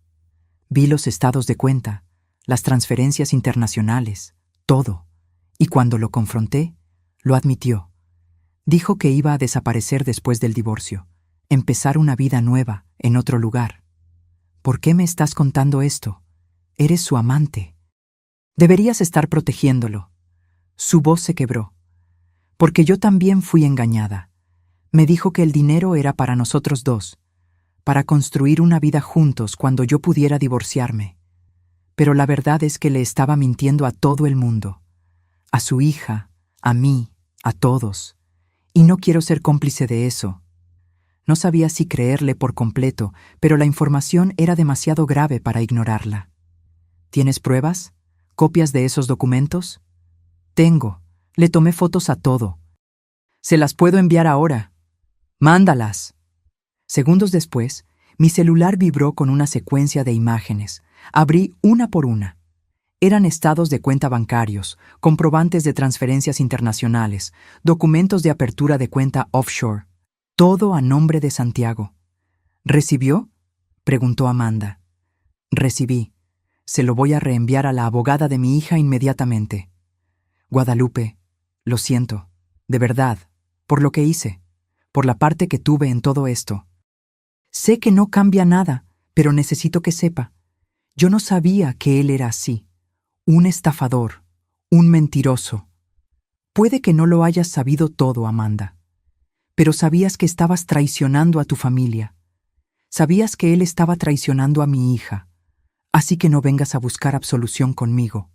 Vi los estados de cuenta, las transferencias internacionales, todo. Y cuando lo confronté, lo admitió. Dijo que iba a desaparecer después del divorcio, empezar una vida nueva, en otro lugar. ¿Por qué me estás contando esto? Eres su amante. Deberías estar protegiéndolo. Su voz se quebró. Porque yo también fui engañada. Me dijo que el dinero era para nosotros dos, para construir una vida juntos cuando yo pudiera divorciarme. Pero la verdad es que le estaba mintiendo a todo el mundo. A su hija, a mí, a todos. Y no quiero ser cómplice de eso. No sabía si creerle por completo, pero la información era demasiado grave para ignorarla. ¿Tienes pruebas? ¿Copias de esos documentos? Tengo. Le tomé fotos a todo. Se las puedo enviar ahora. Mándalas. Segundos después, mi celular vibró con una secuencia de imágenes. Abrí una por una. Eran estados de cuenta bancarios, comprobantes de transferencias internacionales, documentos de apertura de cuenta offshore. Todo a nombre de Santiago. ¿Recibió? Preguntó Amanda. Recibí. Se lo voy a reenviar a la abogada de mi hija inmediatamente. Guadalupe, lo siento, de verdad, por lo que hice, por la parte que tuve en todo esto. Sé que no cambia nada, pero necesito que sepa. Yo no sabía que él era así. Un estafador, un mentiroso. Puede que no lo hayas sabido todo, Amanda, pero sabías que estabas traicionando a tu familia. Sabías que él estaba traicionando a mi hija, así que no vengas a buscar absolución conmigo.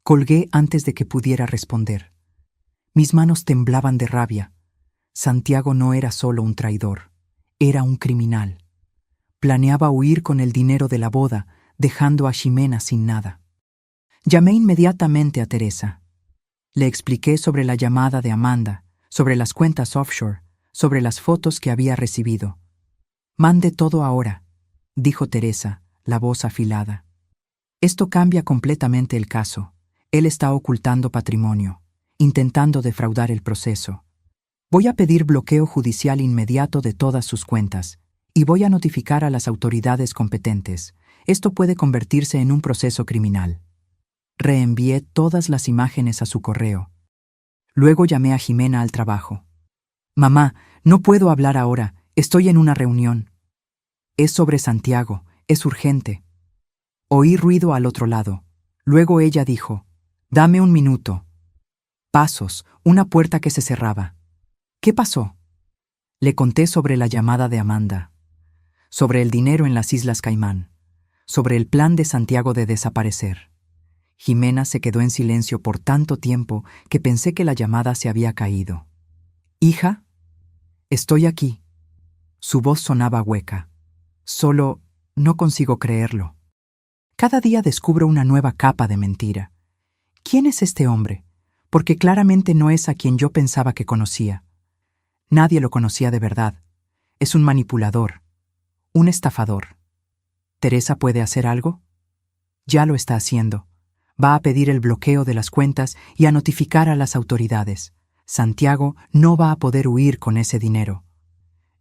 Colgué antes de que pudiera responder. Mis manos temblaban de rabia. Santiago no era solo un traidor, era un criminal. Planeaba huir con el dinero de la boda, dejando a Ximena sin nada. Llamé inmediatamente a Teresa. Le expliqué sobre la llamada de Amanda, sobre las cuentas offshore, sobre las fotos que había recibido. «Mande todo ahora», dijo Teresa, la voz afilada. «Esto cambia completamente el caso. Él está ocultando patrimonio, intentando defraudar el proceso. Voy a pedir bloqueo judicial inmediato de todas sus cuentas y voy a notificar a las autoridades competentes. Esto puede convertirse en un proceso criminal». Reenvié todas las imágenes a su correo. Luego llamé a Ximena al trabajo. «Mamá, no puedo hablar ahora, estoy en una reunión». «Es sobre Santiago, es urgente». Oí ruido al otro lado. Luego ella dijo, «Dame un minuto». Pasos, una puerta que se cerraba. «¿Qué pasó?» Le conté sobre la llamada de Amanda, sobre el dinero en las Islas Caimán, sobre el plan de Santiago de desaparecer. Ximena se quedó en silencio por tanto tiempo que pensé que la llamada se había caído. «Hija, estoy aquí». Su voz sonaba hueca. Solo no consigo creerlo. Cada día descubro una nueva capa de mentira. ¿Quién es este hombre? Porque claramente no es a quien yo pensaba que conocía. Nadie lo conocía de verdad. Es un manipulador, un estafador. ¿Teresa puede hacer algo? Ya lo está haciendo. Va a pedir el bloqueo de las cuentas y a notificar a las autoridades. Santiago no va a poder huir con ese dinero.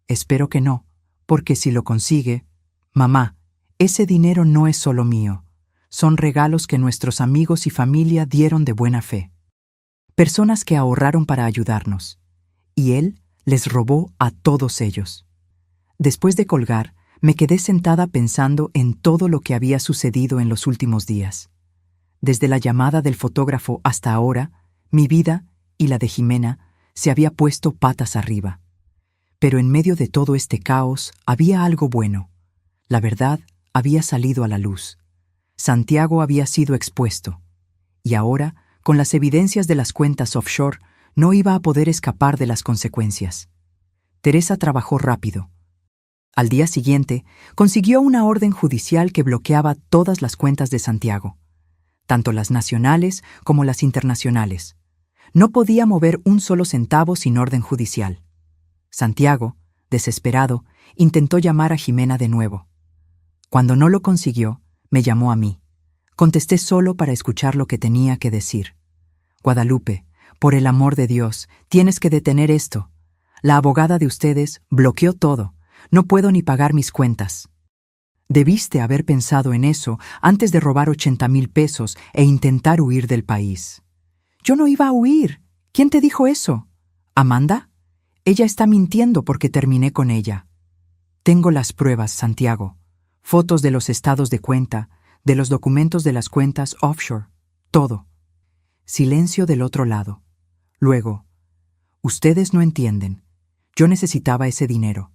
Espero que no, porque si lo consigue... Mamá, ese dinero no es solo mío. Son regalos que nuestros amigos y familia dieron de buena fe. Personas que ahorraron para ayudarnos. Y él les robó a todos ellos. Después de colgar, me quedé sentada pensando en todo lo que había sucedido en los últimos días. Desde la llamada del fotógrafo hasta ahora, mi vida y la de Ximena se había puesto patas arriba. Pero en medio de todo este caos había algo bueno. La verdad había salido a la luz. Santiago había sido expuesto. Y ahora, con las evidencias de las cuentas offshore, no iba a poder escapar de las consecuencias. Teresa trabajó rápido. Al día siguiente, consiguió una orden judicial que bloqueaba todas las cuentas de Santiago, tanto las nacionales como las internacionales. No podía mover un solo centavo sin orden judicial. Santiago, desesperado, intentó llamar a Ximena de nuevo. Cuando no lo consiguió, me llamó a mí. Contesté solo para escuchar lo que tenía que decir. «Guadalupe, por el amor de Dios, tienes que detener esto. La abogada de ustedes bloqueó todo. No puedo ni pagar mis cuentas». Debiste haber pensado en eso antes de robar 80,000 pesos e intentar huir del país. Yo no iba a huir. ¿Quién te dijo eso? ¿Amanda? Ella está mintiendo porque terminé con ella. Tengo las pruebas, Santiago. Fotos de los estados de cuenta, de los documentos de las cuentas offshore. Todo. Silencio del otro lado. Luego, ustedes no entienden. Yo necesitaba ese dinero.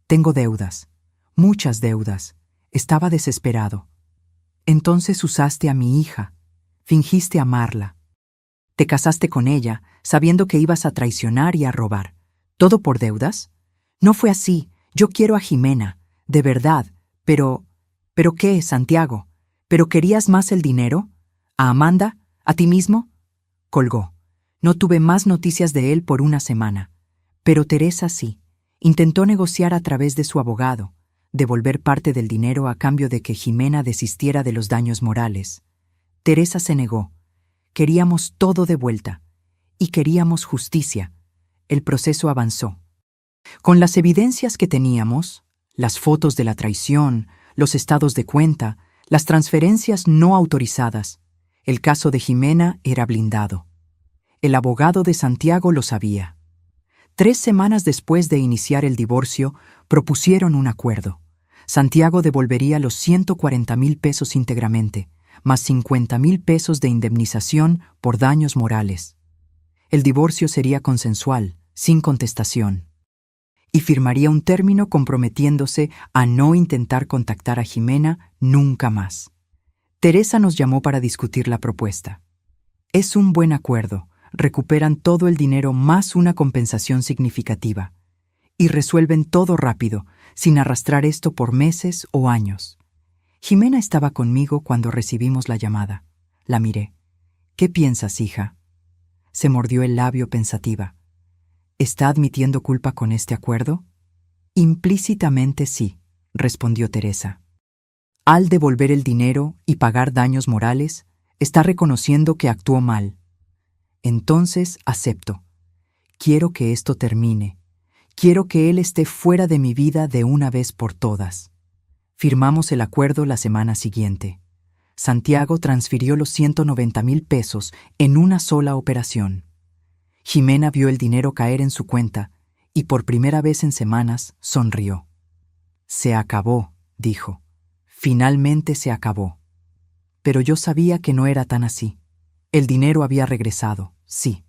Tengo deudas. Muchas deudas. Estaba desesperado. Entonces usaste a mi hija. Fingiste amarla. Te casaste con ella, sabiendo que ibas a traicionar y a robar. ¿Todo por deudas? No fue así. Yo quiero a Jimena, de verdad. ¿Pero qué, Santiago? ¿Pero querías más el dinero? ¿A Amanda? ¿A ti mismo? Colgó. No tuve más noticias de él por una semana. Pero Teresa sí. Intentó negociar a través de su abogado, devolver parte del dinero a cambio de que Jimena desistiera de los daños morales. Teresa se negó. Queríamos todo de vuelta. Y queríamos justicia. El proceso avanzó. Con las evidencias que teníamos, las fotos de la traición, los estados de cuenta, las transferencias no autorizadas, el caso de Jimena era blindado. El abogado de Santiago lo sabía. 3 semanas después de iniciar el divorcio, propusieron un acuerdo. Santiago devolvería los 140,000 pesos íntegramente, más 50,000 pesos de indemnización por daños morales. El divorcio sería consensual, sin contestación. Y firmaría un término comprometiéndose a no intentar contactar a Jimena nunca más. Teresa nos llamó para discutir la propuesta. Es un buen acuerdo, recuperan todo el dinero más una compensación significativa. Y resuelven todo rápido, sin arrastrar esto por meses o años. Jimena estaba conmigo cuando recibimos la llamada. La miré. ¿Qué piensas, hija? Se mordió el labio pensativa. ¿Está admitiendo culpa con este acuerdo? Implícitamente sí, respondió Teresa. Al devolver el dinero y pagar daños morales, está reconociendo que actuó mal. Entonces acepto. Quiero que esto termine. Quiero que él esté fuera de mi vida de una vez por todas. Firmamos el acuerdo la semana siguiente. Santiago transfirió los 190,000 pesos en una sola operación. Jimena vio el dinero caer en su cuenta y por primera vez en semanas sonrió. Se acabó, dijo. Finalmente se acabó. Pero yo sabía que no era tan así. El dinero había regresado, sí.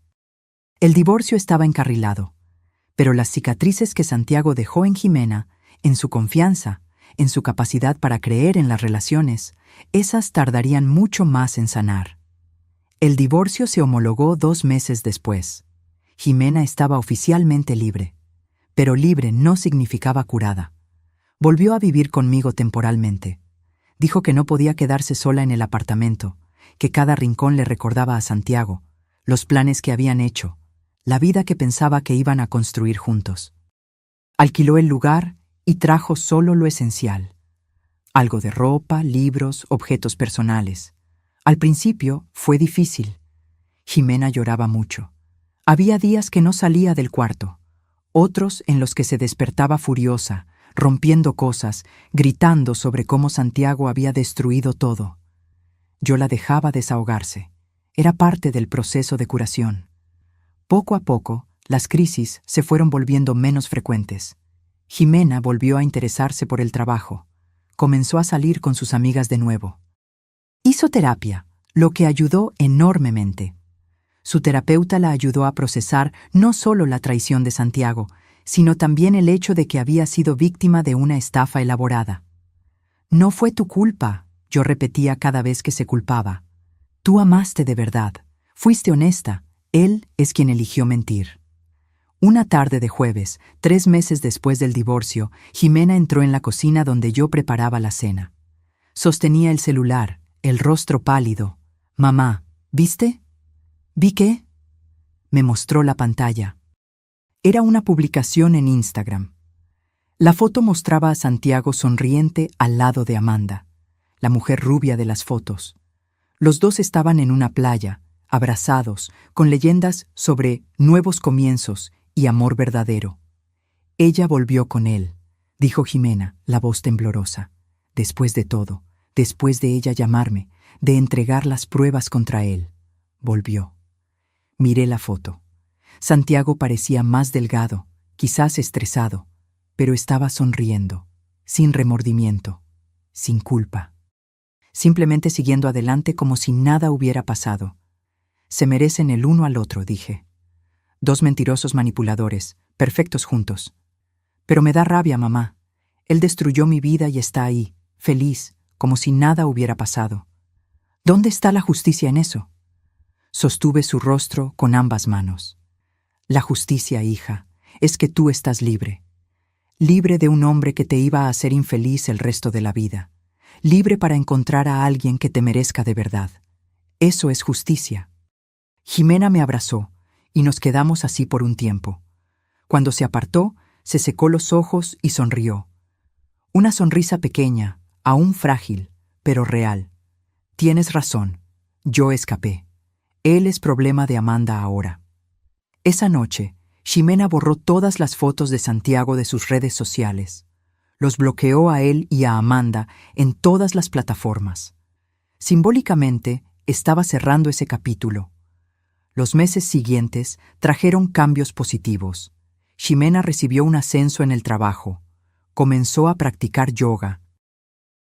El divorcio estaba encarrilado, pero las cicatrices que Santiago dejó en Jimena, en su confianza, en su capacidad para creer en las relaciones, esas tardarían mucho más en sanar. El divorcio se homologó 2 meses después. Jimena estaba oficialmente libre, pero libre no significaba curada. Volvió a vivir conmigo temporalmente. Dijo que no podía quedarse sola en el apartamento, que cada rincón le recordaba a Santiago, los planes que habían hecho, la vida que pensaba que iban a construir juntos. Alquiló el lugar y trajo solo lo esencial. Algo de ropa, libros, objetos personales. Al principio fue difícil. Jimena lloraba mucho. Había días que no salía del cuarto, otros en los que se despertaba furiosa, rompiendo cosas, gritando sobre cómo Santiago había destruido todo. Yo la dejaba desahogarse. Era parte del proceso de curación. Poco a poco, las crisis se fueron volviendo menos frecuentes. Jimena volvió a interesarse por el trabajo. Comenzó a salir con sus amigas de nuevo. Hizo terapia, lo que ayudó enormemente. Su terapeuta la ayudó a procesar no solo la traición de Santiago, sino también el hecho de que había sido víctima de una estafa elaborada. No fue tu culpa, yo repetía cada vez que se culpaba. Tú amaste de verdad, fuiste honesta, él es quien eligió mentir. Una tarde de jueves, 3 meses después del divorcio, Jimena entró en la cocina donde yo preparaba la cena. Sostenía el celular, el rostro pálido. Mamá, ¿viste? ¿Vi qué? Me mostró la pantalla. Era una publicación en Instagram. La foto mostraba a Santiago sonriente al lado de Amanda, la mujer rubia de las fotos. Los dos estaban en una playa, abrazados, con leyendas sobre nuevos comienzos y amor verdadero. Ella volvió con él, dijo Jimena, la voz temblorosa. Después de todo, después de ella llamarme, de entregar las pruebas contra él, volvió. Miré la foto. Santiago parecía más delgado, quizás estresado, pero estaba sonriendo, sin remordimiento, sin culpa. Simplemente siguiendo adelante como si nada hubiera pasado. Se merecen el uno al otro, dije. Dos mentirosos manipuladores, perfectos juntos. Pero me da rabia, mamá. Él destruyó mi vida y está ahí, feliz, como si nada hubiera pasado. ¿Dónde está la justicia en eso? Sostuve su rostro con ambas manos. La justicia, hija, es que tú estás libre. Libre de un hombre que te iba a hacer infeliz el resto de la vida. Libre para encontrar a alguien que te merezca de verdad. Eso es justicia. Jimena me abrazó, y nos quedamos así por un tiempo. Cuando se apartó, se secó los ojos y sonrió. Una sonrisa pequeña, aún frágil, pero real. Tienes razón, yo escapé. Él es problema de Amanda ahora. Esa noche, Ximena borró todas las fotos de Santiago de sus redes sociales. Los bloqueó a él y a Amanda en todas las plataformas. Simbólicamente, estaba cerrando ese capítulo. Los meses siguientes trajeron cambios positivos. Ximena recibió un ascenso en el trabajo. Comenzó a practicar yoga.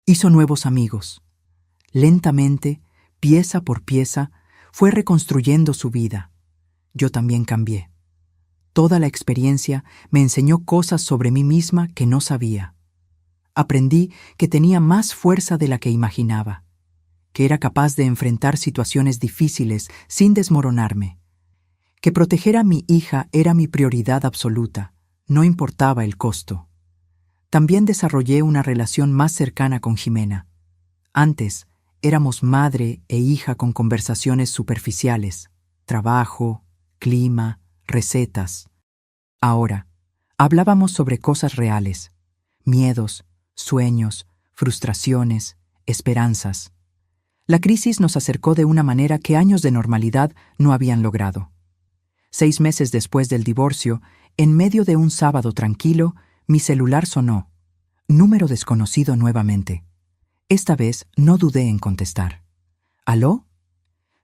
Hizo nuevos amigos. Lentamente, pieza por pieza, fue reconstruyendo su vida. Yo también cambié. Toda la experiencia me enseñó cosas sobre mí misma que no sabía. Aprendí que tenía más fuerza de la que imaginaba, que era capaz de enfrentar situaciones difíciles sin desmoronarme, que proteger a mi hija era mi prioridad absoluta, no importaba el costo. También desarrollé una relación más cercana con Ximena. Antes, éramos madre e hija con conversaciones superficiales, trabajo, clima, recetas. Ahora, hablábamos sobre cosas reales, miedos, sueños, frustraciones, esperanzas. La crisis nos acercó de una manera que años de normalidad no habían logrado. 6 meses después del divorcio, en medio de un sábado tranquilo, mi celular sonó. Número desconocido nuevamente. Esta vez no dudé en contestar. ¿Aló?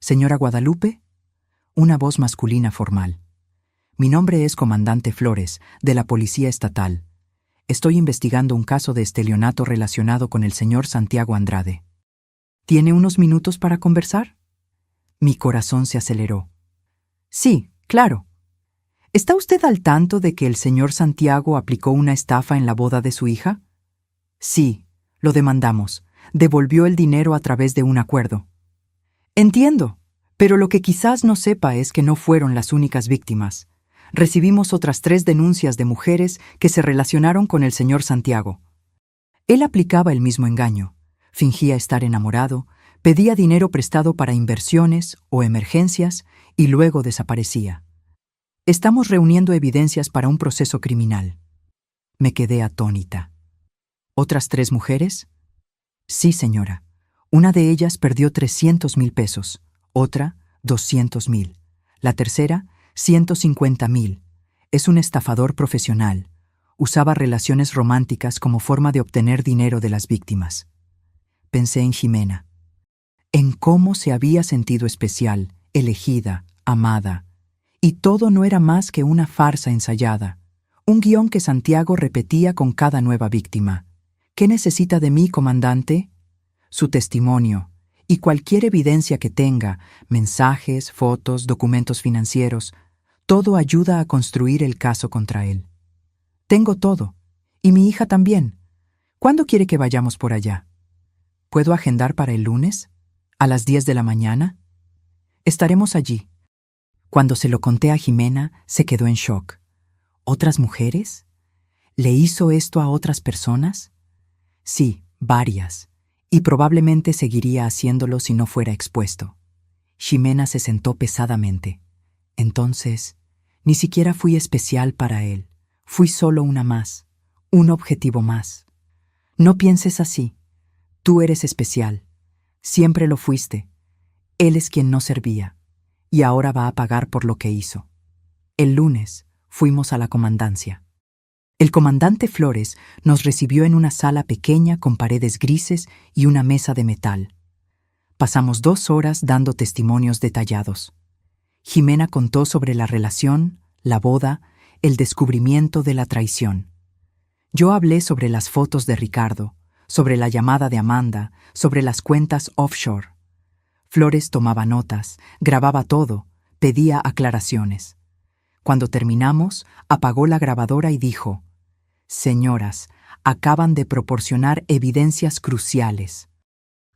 ¿Señora Guadalupe? Una voz masculina formal. Mi nombre es Comandante Flores, de la Policía Estatal. Estoy investigando un caso de estelionato relacionado con el señor Santiago Andrade. ¿Tiene unos minutos para conversar? Mi corazón se aceleró. Sí, claro. ¿Está usted al tanto de que el señor Santiago aplicó una estafa en la boda de su hija? Sí, lo demandamos. Devolvió el dinero a través de un acuerdo. Entiendo, pero lo que quizás no sepa es que no fueron las únicas víctimas. Recibimos otras 3 denuncias de mujeres que se relacionaron con el señor Santiago. Él aplicaba el mismo engaño. Fingía estar enamorado, pedía dinero prestado para inversiones o emergencias y luego desaparecía. Estamos reuniendo evidencias para un proceso criminal. Me quedé atónita. ¿Otras 3 mujeres? Sí, señora. Una de ellas perdió 300,000 pesos, otra 200,000. La tercera, 150,000. Es un estafador profesional. Usaba relaciones románticas como forma de obtener dinero de las víctimas. Pensé en Ximena, en cómo se había sentido especial, elegida, amada. Y todo no era más que una farsa ensayada, un guión que Santiago repetía con cada nueva víctima. ¿Qué necesita de mí, comandante? Su testimonio y cualquier evidencia que tenga, mensajes, fotos, documentos financieros, todo ayuda a construir el caso contra él. Tengo todo, y mi hija también. ¿Cuándo quiere que vayamos por allá? ¿Puedo agendar para el lunes? ¿A las 10 de la mañana? Estaremos allí. Cuando se lo conté a Ximena, se quedó en shock. ¿Otras mujeres? ¿Le hizo esto a otras personas? Sí, varias, y probablemente seguiría haciéndolo si no fuera expuesto. Ximena se sentó pesadamente. Entonces, ni siquiera fui especial para él. Fui solo una más, un objetivo más. No pienses así. Tú eres especial. Siempre lo fuiste. Él es quien no servía, y ahora va a pagar por lo que hizo. El lunes fuimos a la comandancia. El comandante Flores nos recibió en una sala pequeña con paredes grises y una mesa de metal. Pasamos 2 horas dando testimonios detallados. Ximena contó sobre la relación, la boda, el descubrimiento de la traición. Yo hablé sobre las fotos de Ricardo, sobre la llamada de Amanda, sobre las cuentas offshore. Flores tomaba notas, grababa todo, pedía aclaraciones. Cuando terminamos, apagó la grabadora y dijo: «Señoras, acaban de proporcionar evidencias cruciales.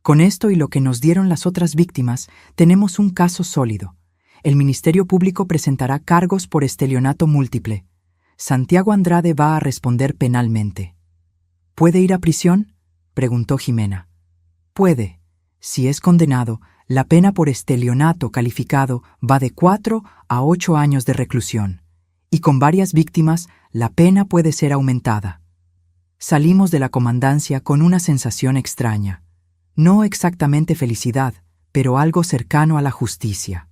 Con esto y lo que nos dieron las otras víctimas, tenemos un caso sólido. El Ministerio Público presentará cargos por estelionato múltiple. Santiago Andrade va a responder penalmente». «¿Puede ir a prisión?», preguntó Jimena. «Puede. Si es condenado, la pena por estelionato calificado va de 4 a 8 años de reclusión. Y con varias víctimas, la pena puede ser aumentada». Salimos de la comandancia con una sensación extraña. No exactamente felicidad, pero algo cercano a la justicia.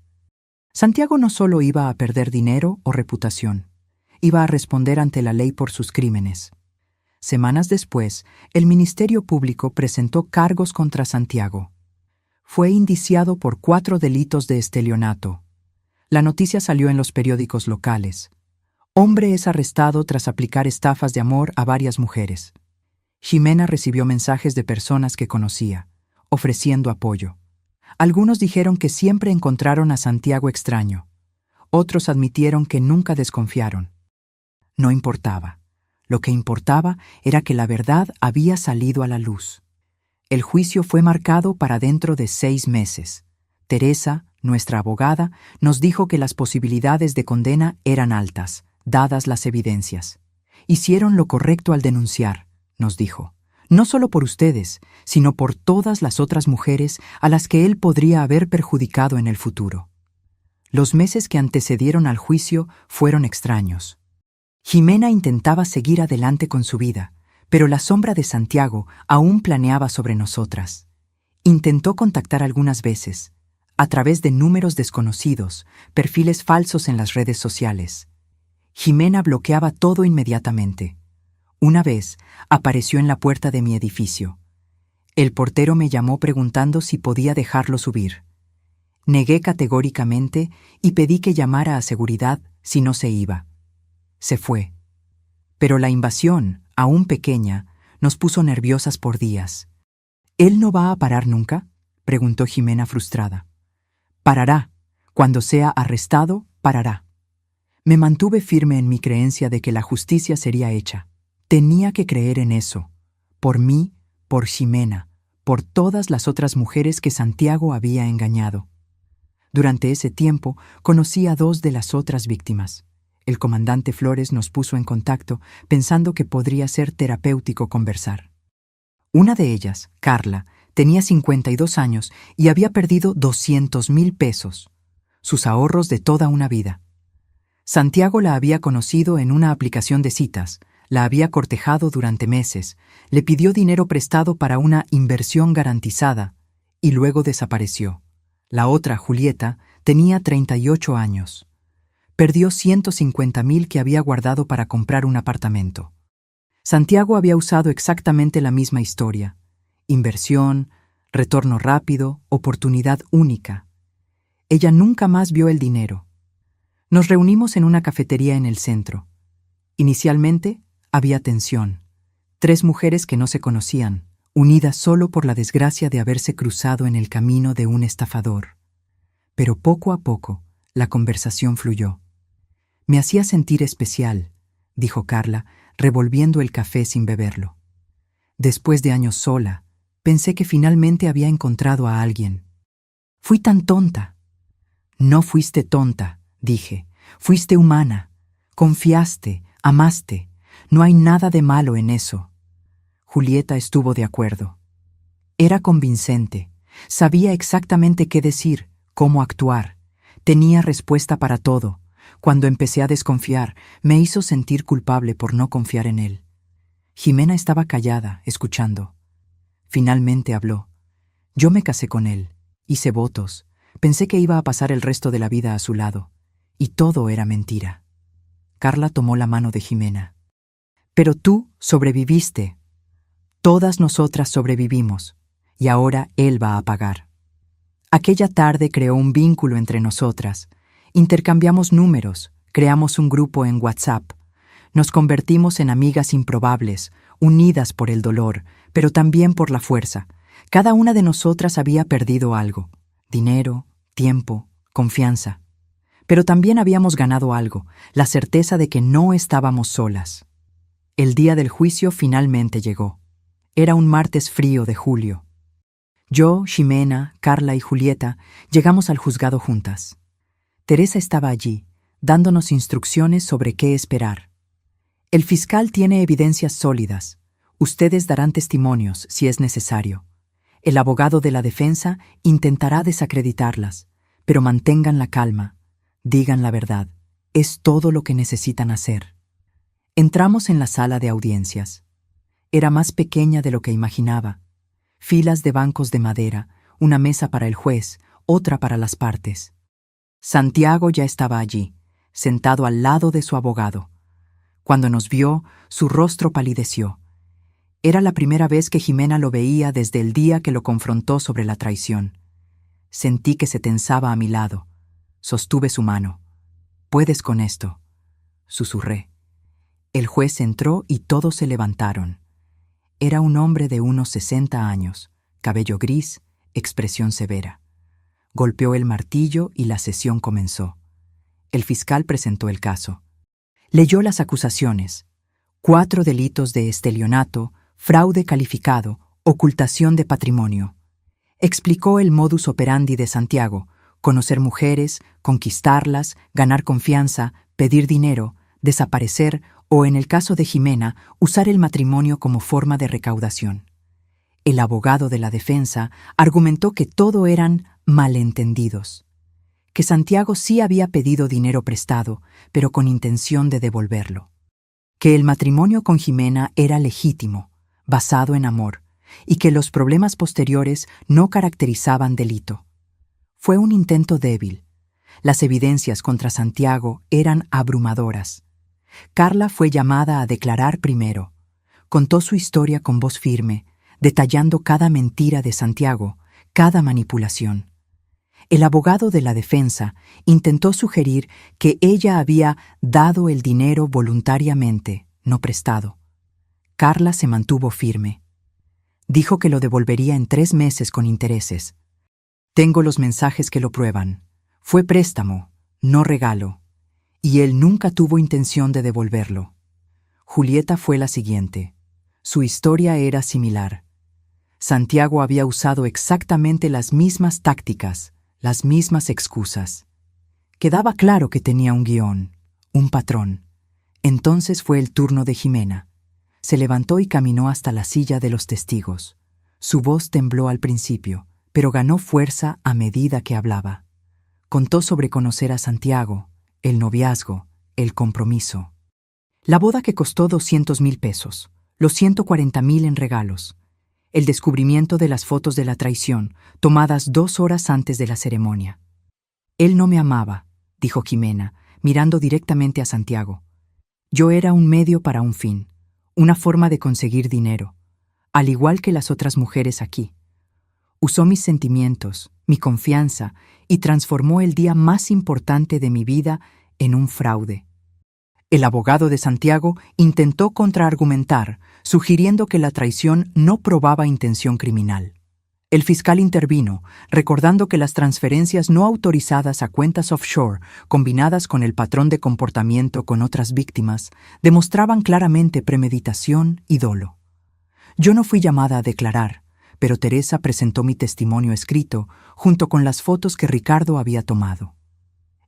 Santiago no solo iba a perder dinero o reputación, iba a responder ante la ley por sus crímenes. Semanas después, el Ministerio Público presentó cargos contra Santiago. Fue indiciado por 4 delitos de estelionato. La noticia salió en los periódicos locales. Hombre es arrestado tras aplicar estafas de amor a varias mujeres. Jimena recibió mensajes de personas que conocía, ofreciendo apoyo. Algunos dijeron que siempre encontraron a Santiago extraño. Otros admitieron que nunca desconfiaron. No importaba. Lo que importaba era que la verdad había salido a la luz. El juicio fue marcado para dentro de 6 meses. Teresa, nuestra abogada, nos dijo que las posibilidades de condena eran altas, dadas las evidencias. «Hicieron lo correcto al denunciar», nos dijo. «No solo por ustedes, sino por todas las otras mujeres a las que él podría haber perjudicado en el futuro». Los meses que antecedieron al juicio fueron extraños. Jimena intentaba seguir adelante con su vida, pero la sombra de Santiago aún planeaba sobre nosotras. Intentó contactar algunas veces, a través de números desconocidos, perfiles falsos en las redes sociales. Jimena bloqueaba todo inmediatamente. Una vez, apareció en la puerta de mi edificio. El portero me llamó preguntando si podía dejarlo subir. Negué categóricamente y pedí que llamara a seguridad si no se iba. Se fue. Pero la invasión, aún pequeña, nos puso nerviosas por días. «¿Él no va a parar nunca?», preguntó Jimena frustrada. «Parará. Cuando sea arrestado, parará». Me mantuve firme en mi creencia de que la justicia sería hecha. Tenía que creer en eso. Por mí, por Jimena, por todas las otras mujeres que Santiago había engañado. Durante ese tiempo, conocí a 2 de las otras víctimas. El comandante Flores nos puso en contacto pensando que podría ser terapéutico conversar. Una de ellas, Carla, tenía 52 años y había perdido 200,000 pesos, sus ahorros de toda una vida. Santiago la había conocido en una aplicación de citas, la había cortejado durante meses, le pidió dinero prestado para una inversión garantizada y luego desapareció. La otra, Julieta, tenía 38 años. Perdió 150,000 que había guardado para comprar un apartamento. Santiago había usado exactamente la misma historia. Inversión, retorno rápido, oportunidad única. Ella nunca más vio el dinero. Nos reunimos en una cafetería en el centro. Inicialmente, había tensión. 3 mujeres que no se conocían, unidas solo por la desgracia de haberse cruzado en el camino de un estafador. Pero poco a poco, la conversación fluyó. «Me hacía sentir especial», dijo Carla, revolviendo el café sin beberlo. «Después de años sola, pensé que finalmente había encontrado a alguien. Fui tan tonta». «No fuiste tonta», dije. «Fuiste humana. Confiaste, amaste. No hay nada de malo en eso». Julieta estuvo de acuerdo. Era convincente. Sabía exactamente qué decir, cómo actuar. Tenía respuesta para todo. Cuando empecé a desconfiar, me hizo sentir culpable por no confiar en él. Jimena estaba callada, escuchando. Finalmente habló. «Yo me casé con él, hice votos, pensé que iba a pasar el resto de la vida a su lado, y todo era mentira». Carla tomó la mano de Jimena. «Pero tú sobreviviste. Todas nosotras sobrevivimos, y ahora él va a pagar». Aquella tarde creó un vínculo entre nosotras. Intercambiamos números, Creamos un grupo en WhatsApp. Nos convertimos en amigas improbables, unidas por el dolor, pero también por la fuerza. Cada una de nosotras había perdido algo: dinero, tiempo, confianza. Pero también habíamos ganado algo: la certeza de que no estábamos solas. El día del juicio finalmente llegó. Era un martes frío de julio. Yo, Ximena, Carla y Julieta llegamos al juzgado juntas. Teresa estaba allí, dándonos instrucciones sobre qué esperar. El fiscal tiene evidencias sólidas. Ustedes darán testimonios si es necesario. El abogado de la defensa intentará desacreditarlas, pero mantengan la calma. Digan la verdad. Es todo lo que necesitan hacer. Entramos en la sala de audiencias. Era más pequeña de lo que imaginaba. Filas de bancos de madera, una mesa para el juez, otra para las partes. Santiago ya estaba allí, sentado al lado de su abogado. Cuando nos vio, su rostro palideció. Era la primera vez que Ximena lo veía desde el día que lo confrontó sobre la traición. Sentí que se tensaba a mi lado. Sostuve su mano. «Puedes con esto», susurré. El juez entró y todos se levantaron. Era un hombre de unos 60 años, cabello gris, expresión severa. Golpeó el martillo y la sesión comenzó. El fiscal presentó el caso. Leyó las acusaciones: 4 delitos de estelionato, fraude calificado, ocultación de patrimonio. Explicó el modus operandi de Santiago: conocer mujeres, conquistarlas, ganar confianza, pedir dinero, desaparecer o, en el caso de Ximena, usar el matrimonio como forma de recaudación. El abogado de la defensa argumentó que todo eran malentendidos, que Santiago sí había pedido dinero prestado, pero con intención de devolverlo, que el matrimonio con Ximena era legítimo, basado en amor, y que los problemas posteriores no caracterizaban delito. Fue un intento débil. Las evidencias contra Santiago eran abrumadoras. Carla fue llamada a declarar primero. Contó su historia con voz firme, detallando cada mentira de Santiago, cada manipulación. El abogado de la defensa intentó sugerir que ella había dado el dinero voluntariamente, no prestado. Carla se mantuvo firme. Dijo que lo devolvería en 3 meses con intereses. Tengo los mensajes que lo prueban. Fue préstamo, no regalo, y él nunca tuvo intención de devolverlo. Julieta fue la siguiente. Su historia era similar. Santiago había usado exactamente las mismas tácticas, las mismas excusas. Quedaba claro que tenía un guión, un patrón. Entonces fue el turno de Ximena. Se levantó y caminó hasta la silla de los testigos. Su voz tembló al principio, pero ganó fuerza a medida que hablaba. Contó sobre conocer a Santiago, el noviazgo, el compromiso. La boda que costó 200,000 pesos, los 140,000 en regalos. El descubrimiento de las fotos de la traición, tomadas 2 horas antes de la ceremonia. Él no me amaba, dijo Ximena, mirando directamente a Santiago. Yo era un medio para un fin, una forma de conseguir dinero, al igual que las otras mujeres aquí. Usó mis sentimientos, mi confianza, y transformó el día más importante de mi vida en un fraude. El abogado de Santiago intentó contraargumentar, sugiriendo que la traición no probaba intención criminal. El fiscal intervino, recordando que las transferencias no autorizadas a cuentas offshore, combinadas con el patrón de comportamiento con otras víctimas, demostraban claramente premeditación y dolo. Yo no fui llamada a declarar, pero Teresa presentó mi testimonio escrito junto con las fotos que Ricardo había tomado.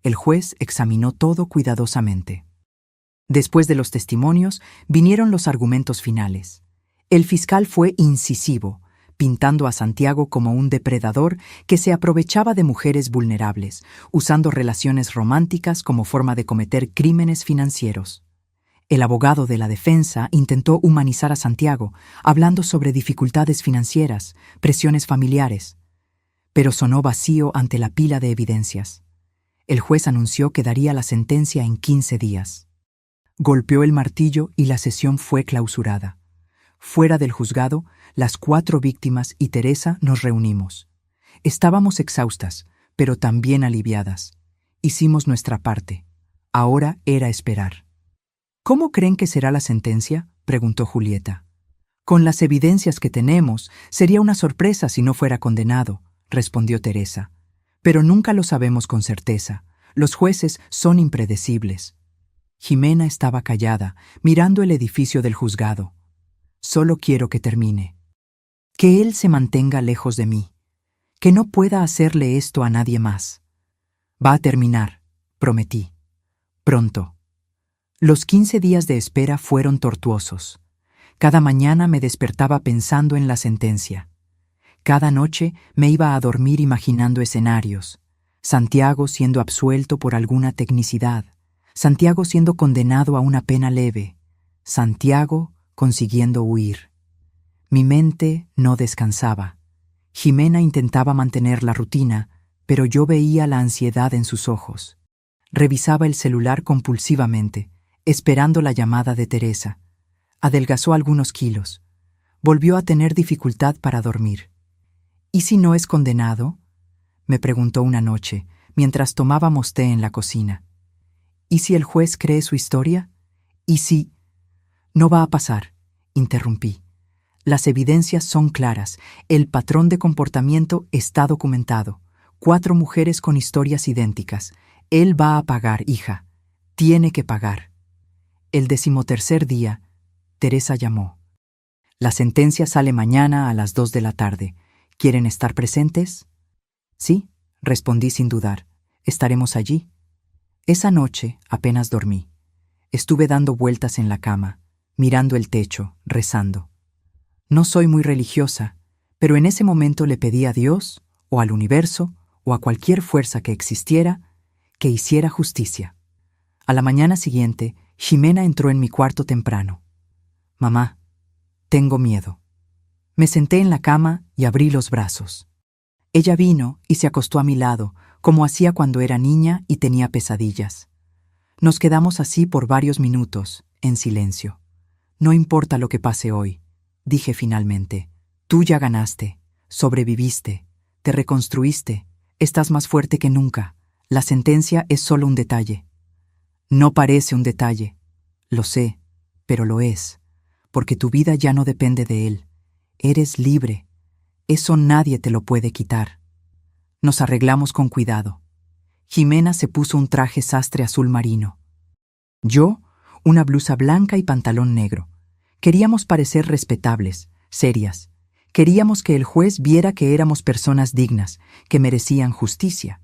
El juez examinó todo cuidadosamente. Después de los testimonios, vinieron los argumentos finales. El fiscal fue incisivo, pintando a Santiago como un depredador que se aprovechaba de mujeres vulnerables, usando relaciones románticas como forma de cometer crímenes financieros. El abogado de la defensa intentó humanizar a Santiago, hablando sobre dificultades financieras, presiones familiares, pero sonó vacío ante la pila de evidencias. El juez anunció que daría la sentencia en 15 días. Golpeó el martillo y la sesión fue clausurada. Fuera del juzgado, las 4 víctimas y Teresa nos reunimos. Estábamos exhaustas, pero también aliviadas. Hicimos nuestra parte. Ahora era esperar. ¿Cómo creen que será la sentencia?, preguntó Julieta. Con las evidencias que tenemos, sería una sorpresa si no fuera condenado, respondió Teresa. Pero nunca lo sabemos con certeza. Los jueces son impredecibles. Jimena estaba callada, mirando el edificio del juzgado. Solo quiero que termine. Que él se mantenga lejos de mí. Que no pueda hacerle esto a nadie más. Va a terminar, prometí. Pronto. Los 15 días de espera fueron tortuosos. Cada mañana me despertaba pensando en la sentencia. Cada noche me iba a dormir imaginando escenarios. Santiago siendo absuelto por alguna tecnicidad. Santiago siendo condenado a una pena leve. Santiago consiguiendo huir. Mi mente no descansaba. Jimena intentaba mantener la rutina, pero yo veía la ansiedad en sus ojos. Revisaba el celular compulsivamente, esperando la llamada de Teresa. Adelgazó algunos kilos. Volvió a tener dificultad para dormir. ¿Y si no es condenado?, me preguntó una noche, mientras tomábamos té en la cocina. ¿Y si el juez cree su historia? ¿Y si...? No va a pasar, interrumpí. Las evidencias son claras. El patrón de comportamiento está documentado. 4 mujeres con historias idénticas. Él va a pagar, hija. Tiene que pagar. El 13º día, Teresa llamó. La sentencia sale mañana a las 2 de la tarde. ¿Quieren estar presentes? Sí, respondí sin dudar. Estaremos allí. Esa noche apenas dormí. Estuve dando vueltas en la cama, mirando el techo, rezando. No soy muy religiosa, pero en ese momento le pedí a Dios, o al universo, o a cualquier fuerza que existiera, que hiciera justicia. A la mañana siguiente, Jimena entró en mi cuarto temprano. Mamá, tengo miedo. Me senté en la cama y abrí los brazos. Ella vino y se acostó a mi lado, como hacía cuando era niña y tenía pesadillas. Nos quedamos así por varios minutos, en silencio. No importa lo que pase hoy, dije finalmente. Tú ya ganaste, sobreviviste, te reconstruiste, estás más fuerte que nunca. La sentencia es solo un detalle. No parece un detalle, lo sé, pero lo es, porque tu vida ya no depende de él. Eres libre. Eso nadie te lo puede quitar. Nos arreglamos con cuidado. Jimena se puso un traje sastre azul marino. Yo, una blusa blanca y pantalón negro. Queríamos parecer respetables, serias. Queríamos que el juez viera que éramos personas dignas, que merecían justicia.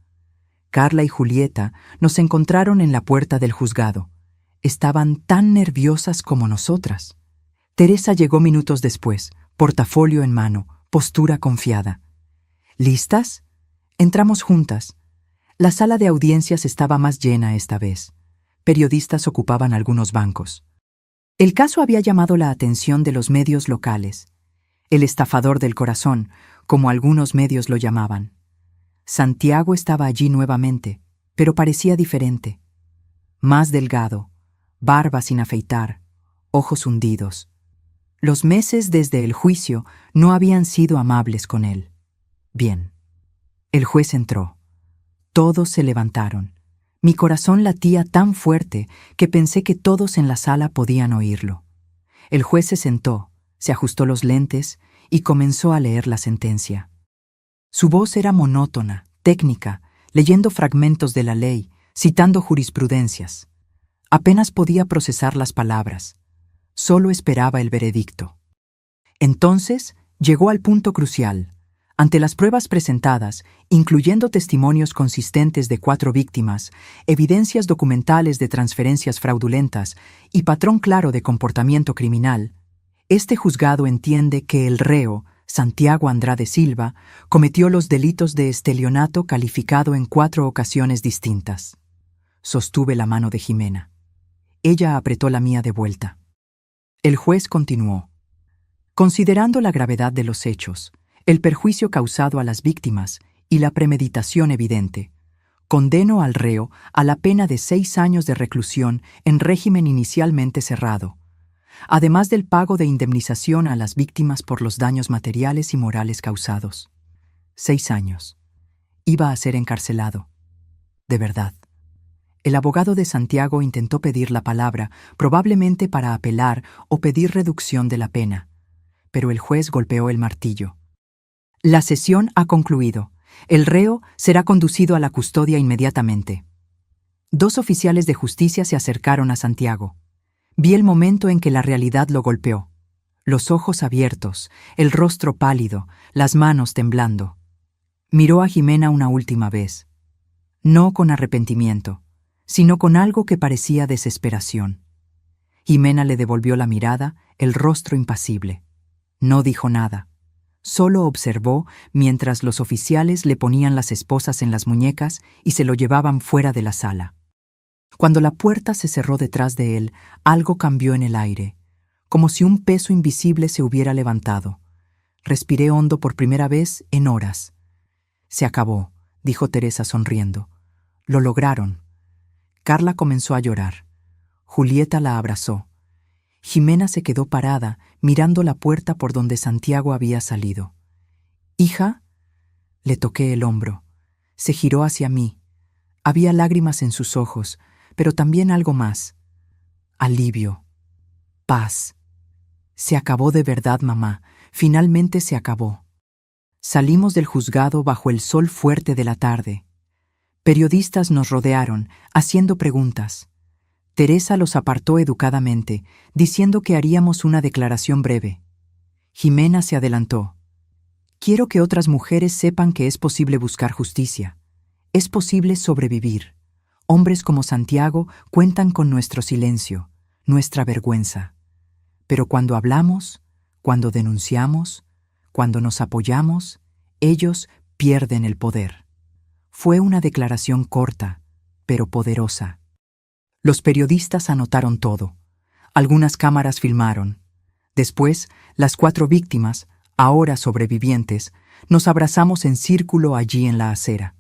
Carla y Julieta nos encontraron en la puerta del juzgado. Estaban tan nerviosas como nosotras. Teresa llegó minutos después, portafolio en mano, postura confiada. ¿Listas? Entramos juntas. La sala de audiencias estaba más llena esta vez. Periodistas ocupaban algunos bancos. El caso había llamado la atención de los medios locales. El estafador del corazón, como algunos medios lo llamaban. Santiago estaba allí nuevamente, pero parecía diferente. Más delgado, barba sin afeitar, ojos hundidos. Los meses desde el juicio no habían sido amables con él. Bien. El juez entró. Todos se levantaron. Mi corazón latía tan fuerte que pensé que todos en la sala podían oírlo. El juez se sentó, se ajustó los lentes y comenzó a leer la sentencia. Su voz era monótona, técnica, leyendo fragmentos de la ley, citando jurisprudencias. Apenas podía procesar las palabras. Solo esperaba el veredicto. Entonces llegó al punto crucial. Ante las pruebas presentadas, incluyendo testimonios consistentes de 4 víctimas, evidencias documentales de transferencias fraudulentas y patrón claro de comportamiento criminal, este juzgado entiende que el reo, Santiago Andrade Silva, cometió los delitos de estelionato calificado en 4 ocasiones distintas. Sostuve la mano de Jimena. Ella apretó la mía de vuelta. El juez continuó. Considerando la gravedad de los hechos, el perjuicio causado a las víctimas y la premeditación evidente, condeno al reo a la pena de 6 años de reclusión en régimen inicialmente cerrado, además del pago de indemnización a las víctimas por los daños materiales y morales causados. 6 años. Iba a ser encarcelado. De verdad. El abogado de Santiago intentó pedir la palabra, probablemente para apelar o pedir reducción de la pena, pero el juez golpeó el martillo. La sesión ha concluido. El reo será conducido a la custodia inmediatamente. Dos oficiales de justicia se acercaron a Santiago. Vi el momento en que la realidad lo golpeó. Los ojos abiertos, el rostro pálido, las manos temblando. Miró a Jimena una última vez. No con arrepentimiento, sino con algo que parecía desesperación. Jimena le devolvió la mirada, el rostro impasible. No dijo nada. Solo observó mientras los oficiales le ponían las esposas en las muñecas y se lo llevaban fuera de la sala. Cuando la puerta se cerró detrás de él, algo cambió en el aire, como si un peso invisible se hubiera levantado. Respiré hondo por primera vez en horas. Se acabó, dijo Teresa sonriendo. Lo lograron. Carla comenzó a llorar. Julieta la abrazó. Jimena se quedó parada, mirando la puerta por donde Santiago había salido. «Hija», le toqué el hombro. Se giró hacia mí. Había lágrimas en sus ojos, pero también algo más. Alivio. Paz. Se acabó de verdad, mamá. Finalmente se acabó. Salimos del juzgado bajo el sol fuerte de la tarde. Periodistas nos rodearon, haciendo preguntas. Teresa los apartó educadamente, diciendo que haríamos una declaración breve. Jimena se adelantó. «Quiero que otras mujeres sepan que es posible buscar justicia. Es posible sobrevivir. Hombres como Santiago cuentan con nuestro silencio, nuestra vergüenza. Pero cuando hablamos, cuando denunciamos, cuando nos apoyamos, ellos pierden el poder». Fue una declaración corta, pero poderosa. Los periodistas anotaron todo. Algunas cámaras filmaron. Después, las 4 víctimas, ahora sobrevivientes, nos abrazamos en círculo allí en la acera.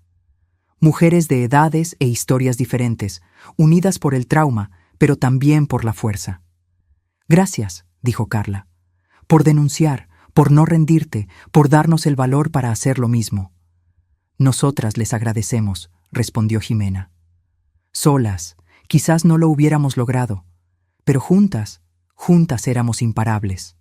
Mujeres de edades e historias diferentes, unidas por el trauma, pero también por la fuerza. «Gracias», dijo Carla, «por denunciar, por no rendirte, por darnos el valor para hacer lo mismo». «Nosotras les agradecemos», respondió Jimena. «Solas, quizás no lo hubiéramos logrado, pero juntas éramos imparables».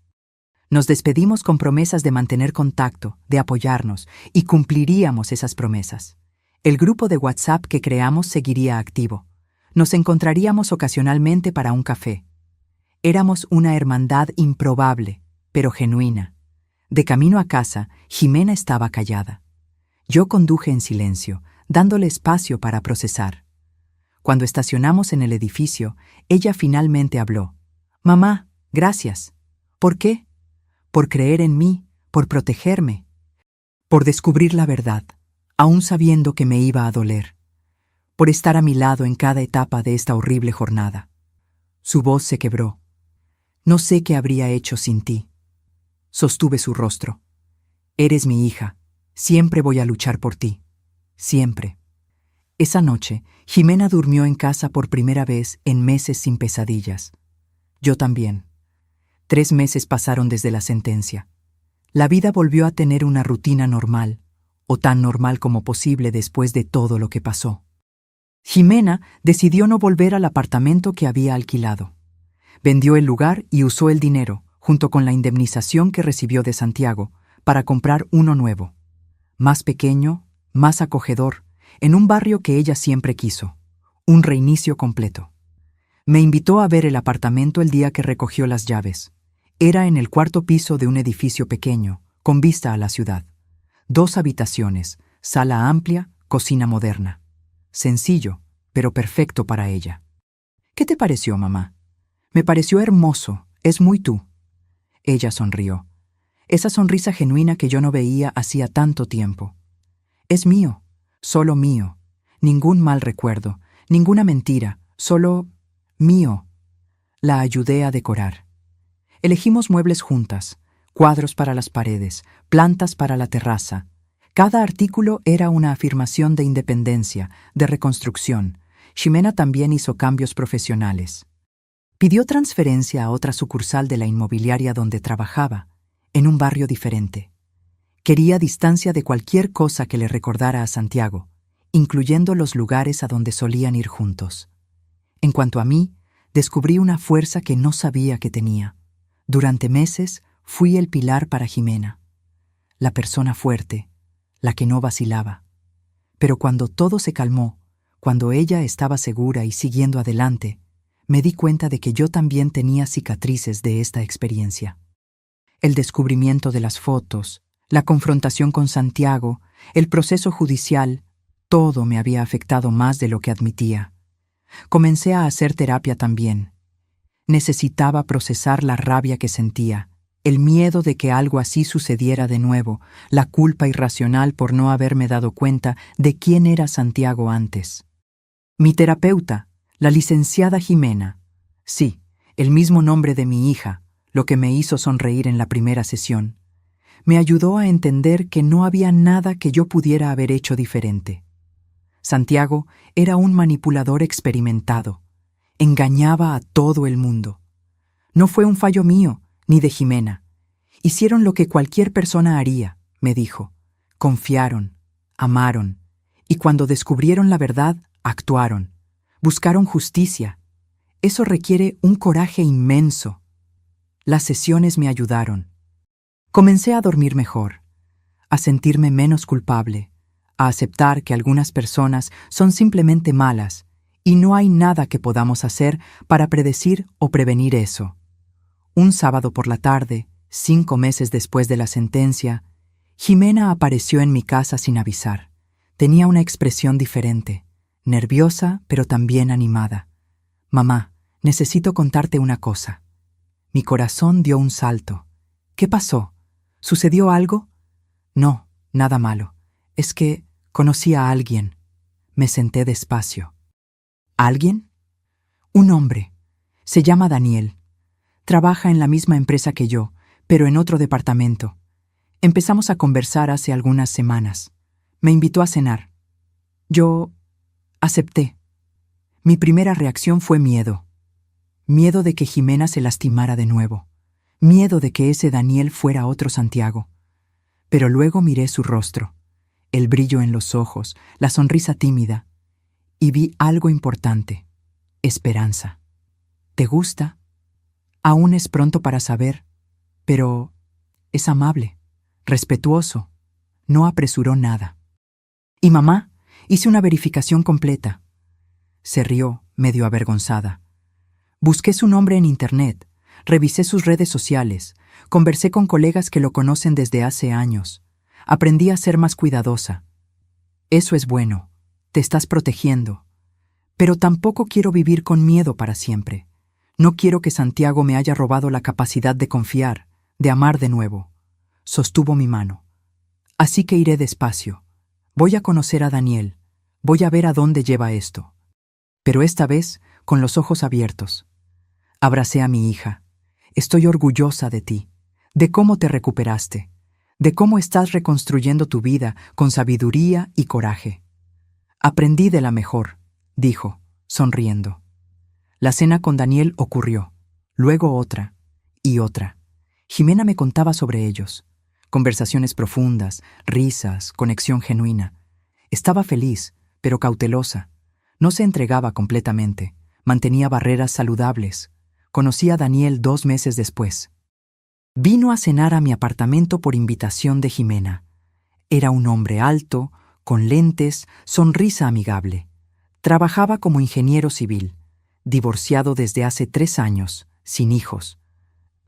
Nos despedimos con promesas de mantener contacto, de apoyarnos, y cumpliríamos esas promesas. El grupo de WhatsApp que creamos seguiría activo. Nos encontraríamos ocasionalmente para un café. Éramos una hermandad improbable, pero genuina. De camino a casa, Jimena estaba callada. Yo conduje en silencio, dándole espacio para procesar. Cuando estacionamos en el edificio, ella finalmente habló. «Mamá, gracias». «¿Por qué?» «Por creer en mí, por protegerme, por descubrir la verdad, aún sabiendo que me iba a doler, por estar a mi lado en cada etapa de esta horrible jornada». Su voz se quebró. «No sé qué habría hecho sin ti». Sostuve su rostro. «Eres mi hija. Siempre voy a luchar por ti. Siempre». Esa noche, Jimena durmió en casa por primera vez en meses sin pesadillas. Yo también. 3 meses pasaron desde la sentencia. La vida volvió a tener una rutina normal, o tan normal como posible después de todo lo que pasó. Jimena decidió no volver al apartamento que había alquilado. Vendió el lugar y usó el dinero, junto con la indemnización que recibió de Santiago, para comprar uno nuevo. Más pequeño, más acogedor, en un barrio que ella siempre quiso. Un reinicio completo. Me invitó a ver el apartamento el día que recogió las llaves. Era en el 4º piso de un edificio pequeño, con vista a la ciudad. 2 habitaciones, sala amplia, cocina moderna. Sencillo, pero perfecto para ella. «¿Qué te pareció, mamá?» «Me pareció hermoso, es muy tú». Ella sonrió. Esa sonrisa genuina que yo no veía hacía tanto tiempo. «Es mío, solo mío. Ningún mal recuerdo, ninguna mentira, solo mío». La ayudé a decorar. Elegimos muebles juntas, cuadros para las paredes, plantas para la terraza. Cada artículo era una afirmación de independencia, de reconstrucción. Jimena también hizo cambios profesionales. Pidió transferencia a otra sucursal de la inmobiliaria donde trabajaba, en un barrio diferente. Quería distancia de cualquier cosa que le recordara a Santiago, incluyendo los lugares a donde solían ir juntos. En cuanto a mí, descubrí una fuerza que no sabía que tenía. Durante meses fui el pilar para Jimena, la persona fuerte, la que no vacilaba. Pero cuando todo se calmó, cuando ella estaba segura y siguiendo adelante, me di cuenta de que yo también tenía cicatrices de esta experiencia. El descubrimiento de las fotos, la confrontación con Santiago, el proceso judicial, todo me había afectado más de lo que admitía. Comencé a hacer terapia también. Necesitaba procesar la rabia que sentía, el miedo de que algo así sucediera de nuevo, la culpa irracional por no haberme dado cuenta de quién era Santiago antes. Mi terapeuta, la licenciada Jimena, sí, el mismo nombre de mi hija, lo que me hizo sonreír en la primera sesión, me ayudó a entender que no había nada que yo pudiera haber hecho diferente. Santiago era un manipulador experimentado. Engañaba a todo el mundo. No fue un fallo mío, ni de Jimena. Hicieron lo que cualquier persona haría, me dijo. Confiaron, amaron, y cuando descubrieron la verdad, actuaron. Buscaron justicia. Eso requiere un coraje inmenso. Las sesiones me ayudaron. Comencé a dormir mejor, a sentirme menos culpable, a aceptar que algunas personas son simplemente malas y no hay nada que podamos hacer para predecir o prevenir eso. Un sábado por la tarde, 5 meses después de la sentencia, Jimena apareció en mi casa sin avisar. Tenía una expresión diferente, nerviosa pero también animada. «Mamá, necesito contarte una cosa». Mi corazón dio un salto. «¿Qué pasó? ¿Sucedió algo?» «No, nada malo. Es que conocí a alguien». Me senté despacio. ¿Alguien? Un hombre. Se llama Daniel. Trabaja en la misma empresa que yo, pero en otro departamento. Empezamos a conversar hace algunas semanas. Me invitó a cenar. Yo acepté. Mi primera reacción fue miedo. Miedo de que Jimena se lastimara de nuevo. Miedo de que ese Daniel fuera otro Santiago. Pero luego miré su rostro, el brillo en los ojos, la sonrisa tímida, y vi algo importante: esperanza. ¿Te gusta? Aún es pronto para saber, pero es amable, respetuoso, no apresuró nada. ¿Y mamá? Hice una verificación completa. Se rió, medio avergonzada. Busqué su nombre en internet, revisé sus redes sociales, conversé con colegas que lo conocen desde hace años. Aprendí a ser más cuidadosa. Eso es bueno, te estás protegiendo. Pero tampoco quiero vivir con miedo para siempre. No quiero que Santiago me haya robado la capacidad de confiar, de amar de nuevo. Sostuvo mi mano. Así que iré despacio. Voy a conocer a Daniel. Voy a ver a dónde lleva esto. Pero esta vez, con los ojos abiertos. Abracé a mi hija. Estoy orgullosa de ti, de cómo te recuperaste, de cómo estás reconstruyendo tu vida con sabiduría y coraje. Aprendí de la mejor, dijo, sonriendo. La cena con Daniel ocurrió, luego otra y otra. Jimena me contaba sobre ellos. Conversaciones profundas, risas, conexión genuina. Estaba feliz, pero cautelosa. No se entregaba completamente, mantenía barreras saludables. Conocí a Daniel 2 meses después. Vino a cenar a mi apartamento por invitación de Jimena. Era un hombre alto, con lentes, sonrisa amigable. Trabajaba como ingeniero civil, divorciado desde hace 3 años, sin hijos.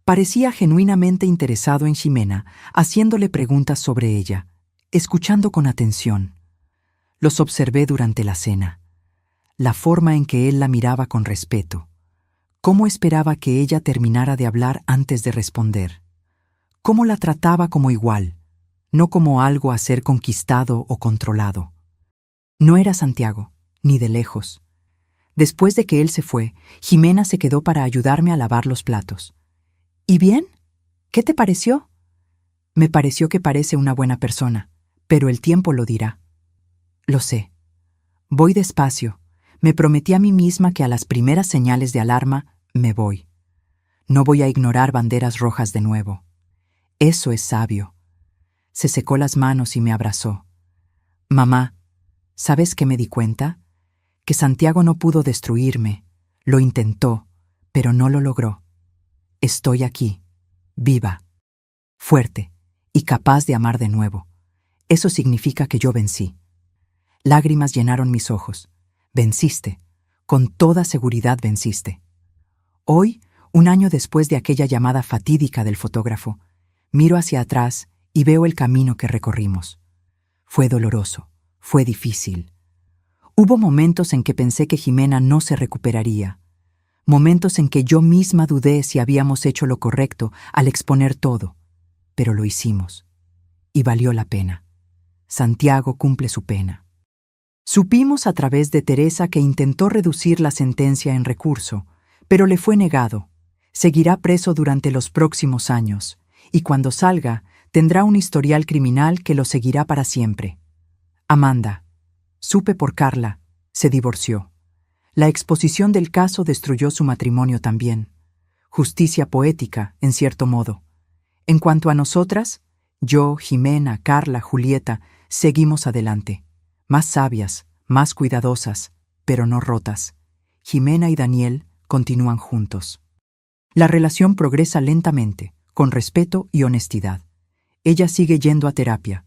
Parecía genuinamente interesado en Jimena, haciéndole preguntas sobre ella, escuchando con atención. Los observé durante la cena. La forma en que él la miraba con respeto. Cómo esperaba que ella terminara de hablar antes de responder. Cómo la trataba como igual, no como algo a ser conquistado o controlado. No era Santiago, ni de lejos. Después de que él se fue, Jimena se quedó para ayudarme a lavar los platos. ¿Y bien? ¿Qué te pareció? Me pareció que parece una buena persona, pero el tiempo lo dirá. Lo sé. Voy despacio. Me prometí a mí misma que a las primeras señales de alarma me voy. No voy a ignorar banderas rojas de nuevo. Eso es sabio. Se secó las manos y me abrazó. Mamá, ¿Sabes qué me di cuenta? Que Santiago no pudo destruirme. Lo intentó, pero no lo logró. Estoy aquí, viva, fuerte y capaz de amar de nuevo. Eso significa que yo vencí. Lágrimas llenaron mis ojos. Venciste. Con toda seguridad venciste. Hoy, un año después de aquella llamada fatídica del fotógrafo, miro hacia atrás y veo el camino que recorrimos. Fue doloroso, fue difícil. Hubo momentos en que pensé que Jimena no se recuperaría. Momentos en que yo misma dudé si habíamos hecho lo correcto al exponer todo. Pero lo hicimos. Y valió la pena. Santiago cumple su pena. Supimos a través de Teresa que intentó reducir la sentencia en recurso, pero le fue negado. Seguirá preso durante los próximos años, y cuando salga, tendrá un historial criminal que lo seguirá para siempre. Amanda, supe por Carla, se divorció. La exposición del caso destruyó su matrimonio también. Justicia poética, en cierto modo. En cuanto a nosotras, yo, Jimena, Carla, Julieta, seguimos adelante. Más sabias, más cuidadosas, pero no rotas. Jimena y Daniel continúan juntos. La relación progresa lentamente, con respeto y honestidad. Ella sigue yendo a terapia.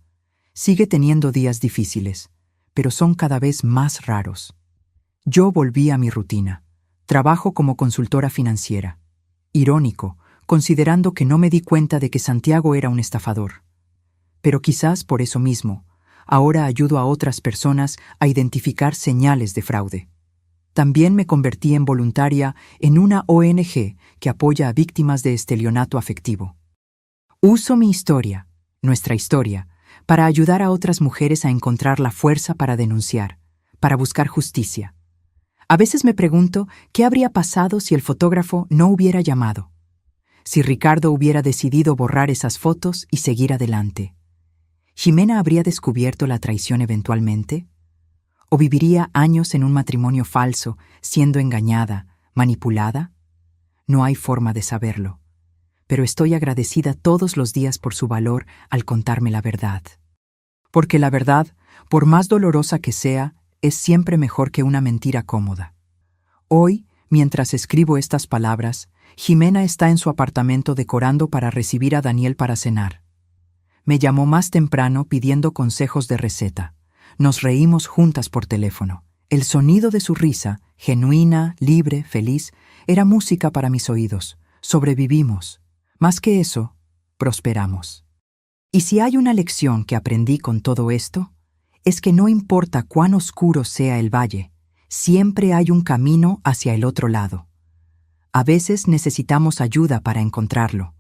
Sigue teniendo días difíciles, pero son cada vez más raros. Yo volví a mi rutina. Trabajo como consultora financiera. Irónico, considerando que no me di cuenta de que Santiago era un estafador. Pero quizás por eso mismo, ahora ayudo a otras personas a identificar señales de fraude. También me convertí en voluntaria en una ONG que apoya a víctimas de estelionato afectivo. Uso mi historia, nuestra historia, para ayudar a otras mujeres a encontrar la fuerza para denunciar, para buscar justicia. A veces me pregunto qué habría pasado si el fotógrafo no hubiera llamado, si Ricardo hubiera decidido borrar esas fotos y seguir adelante. ¿Jimena habría descubierto la traición eventualmente? ¿O viviría años en un matrimonio falso, siendo engañada, manipulada? No hay forma de saberlo, pero estoy agradecida todos los días por su valor al contarme la verdad. Porque la verdad, por más dolorosa que sea, es siempre mejor que una mentira cómoda. Hoy, mientras escribo estas palabras, Jimena está en su apartamento decorando para recibir a Daniel para cenar. Me llamó más temprano pidiendo consejos de receta. Nos reímos juntas por teléfono. El sonido de su risa, genuina, libre, feliz, era música para mis oídos. Sobrevivimos. Más que eso, prosperamos. Y si hay una lección que aprendí con todo esto, es que no importa cuán oscuro sea el valle, siempre hay un camino hacia el otro lado. A veces necesitamos ayuda para encontrarlo.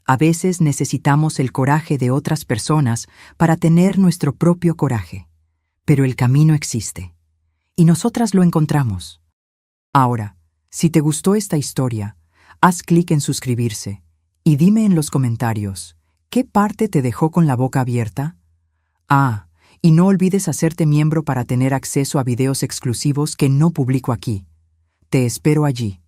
A veces necesitamos el coraje de otras personas para tener nuestro propio coraje. Pero el camino existe, y nosotras lo encontramos. Ahora, si te gustó esta historia, haz clic en suscribirse y dime en los comentarios, ¿qué parte te dejó con la boca abierta? Y no olvides hacerte miembro para tener acceso a videos exclusivos que no publico aquí. Te espero allí.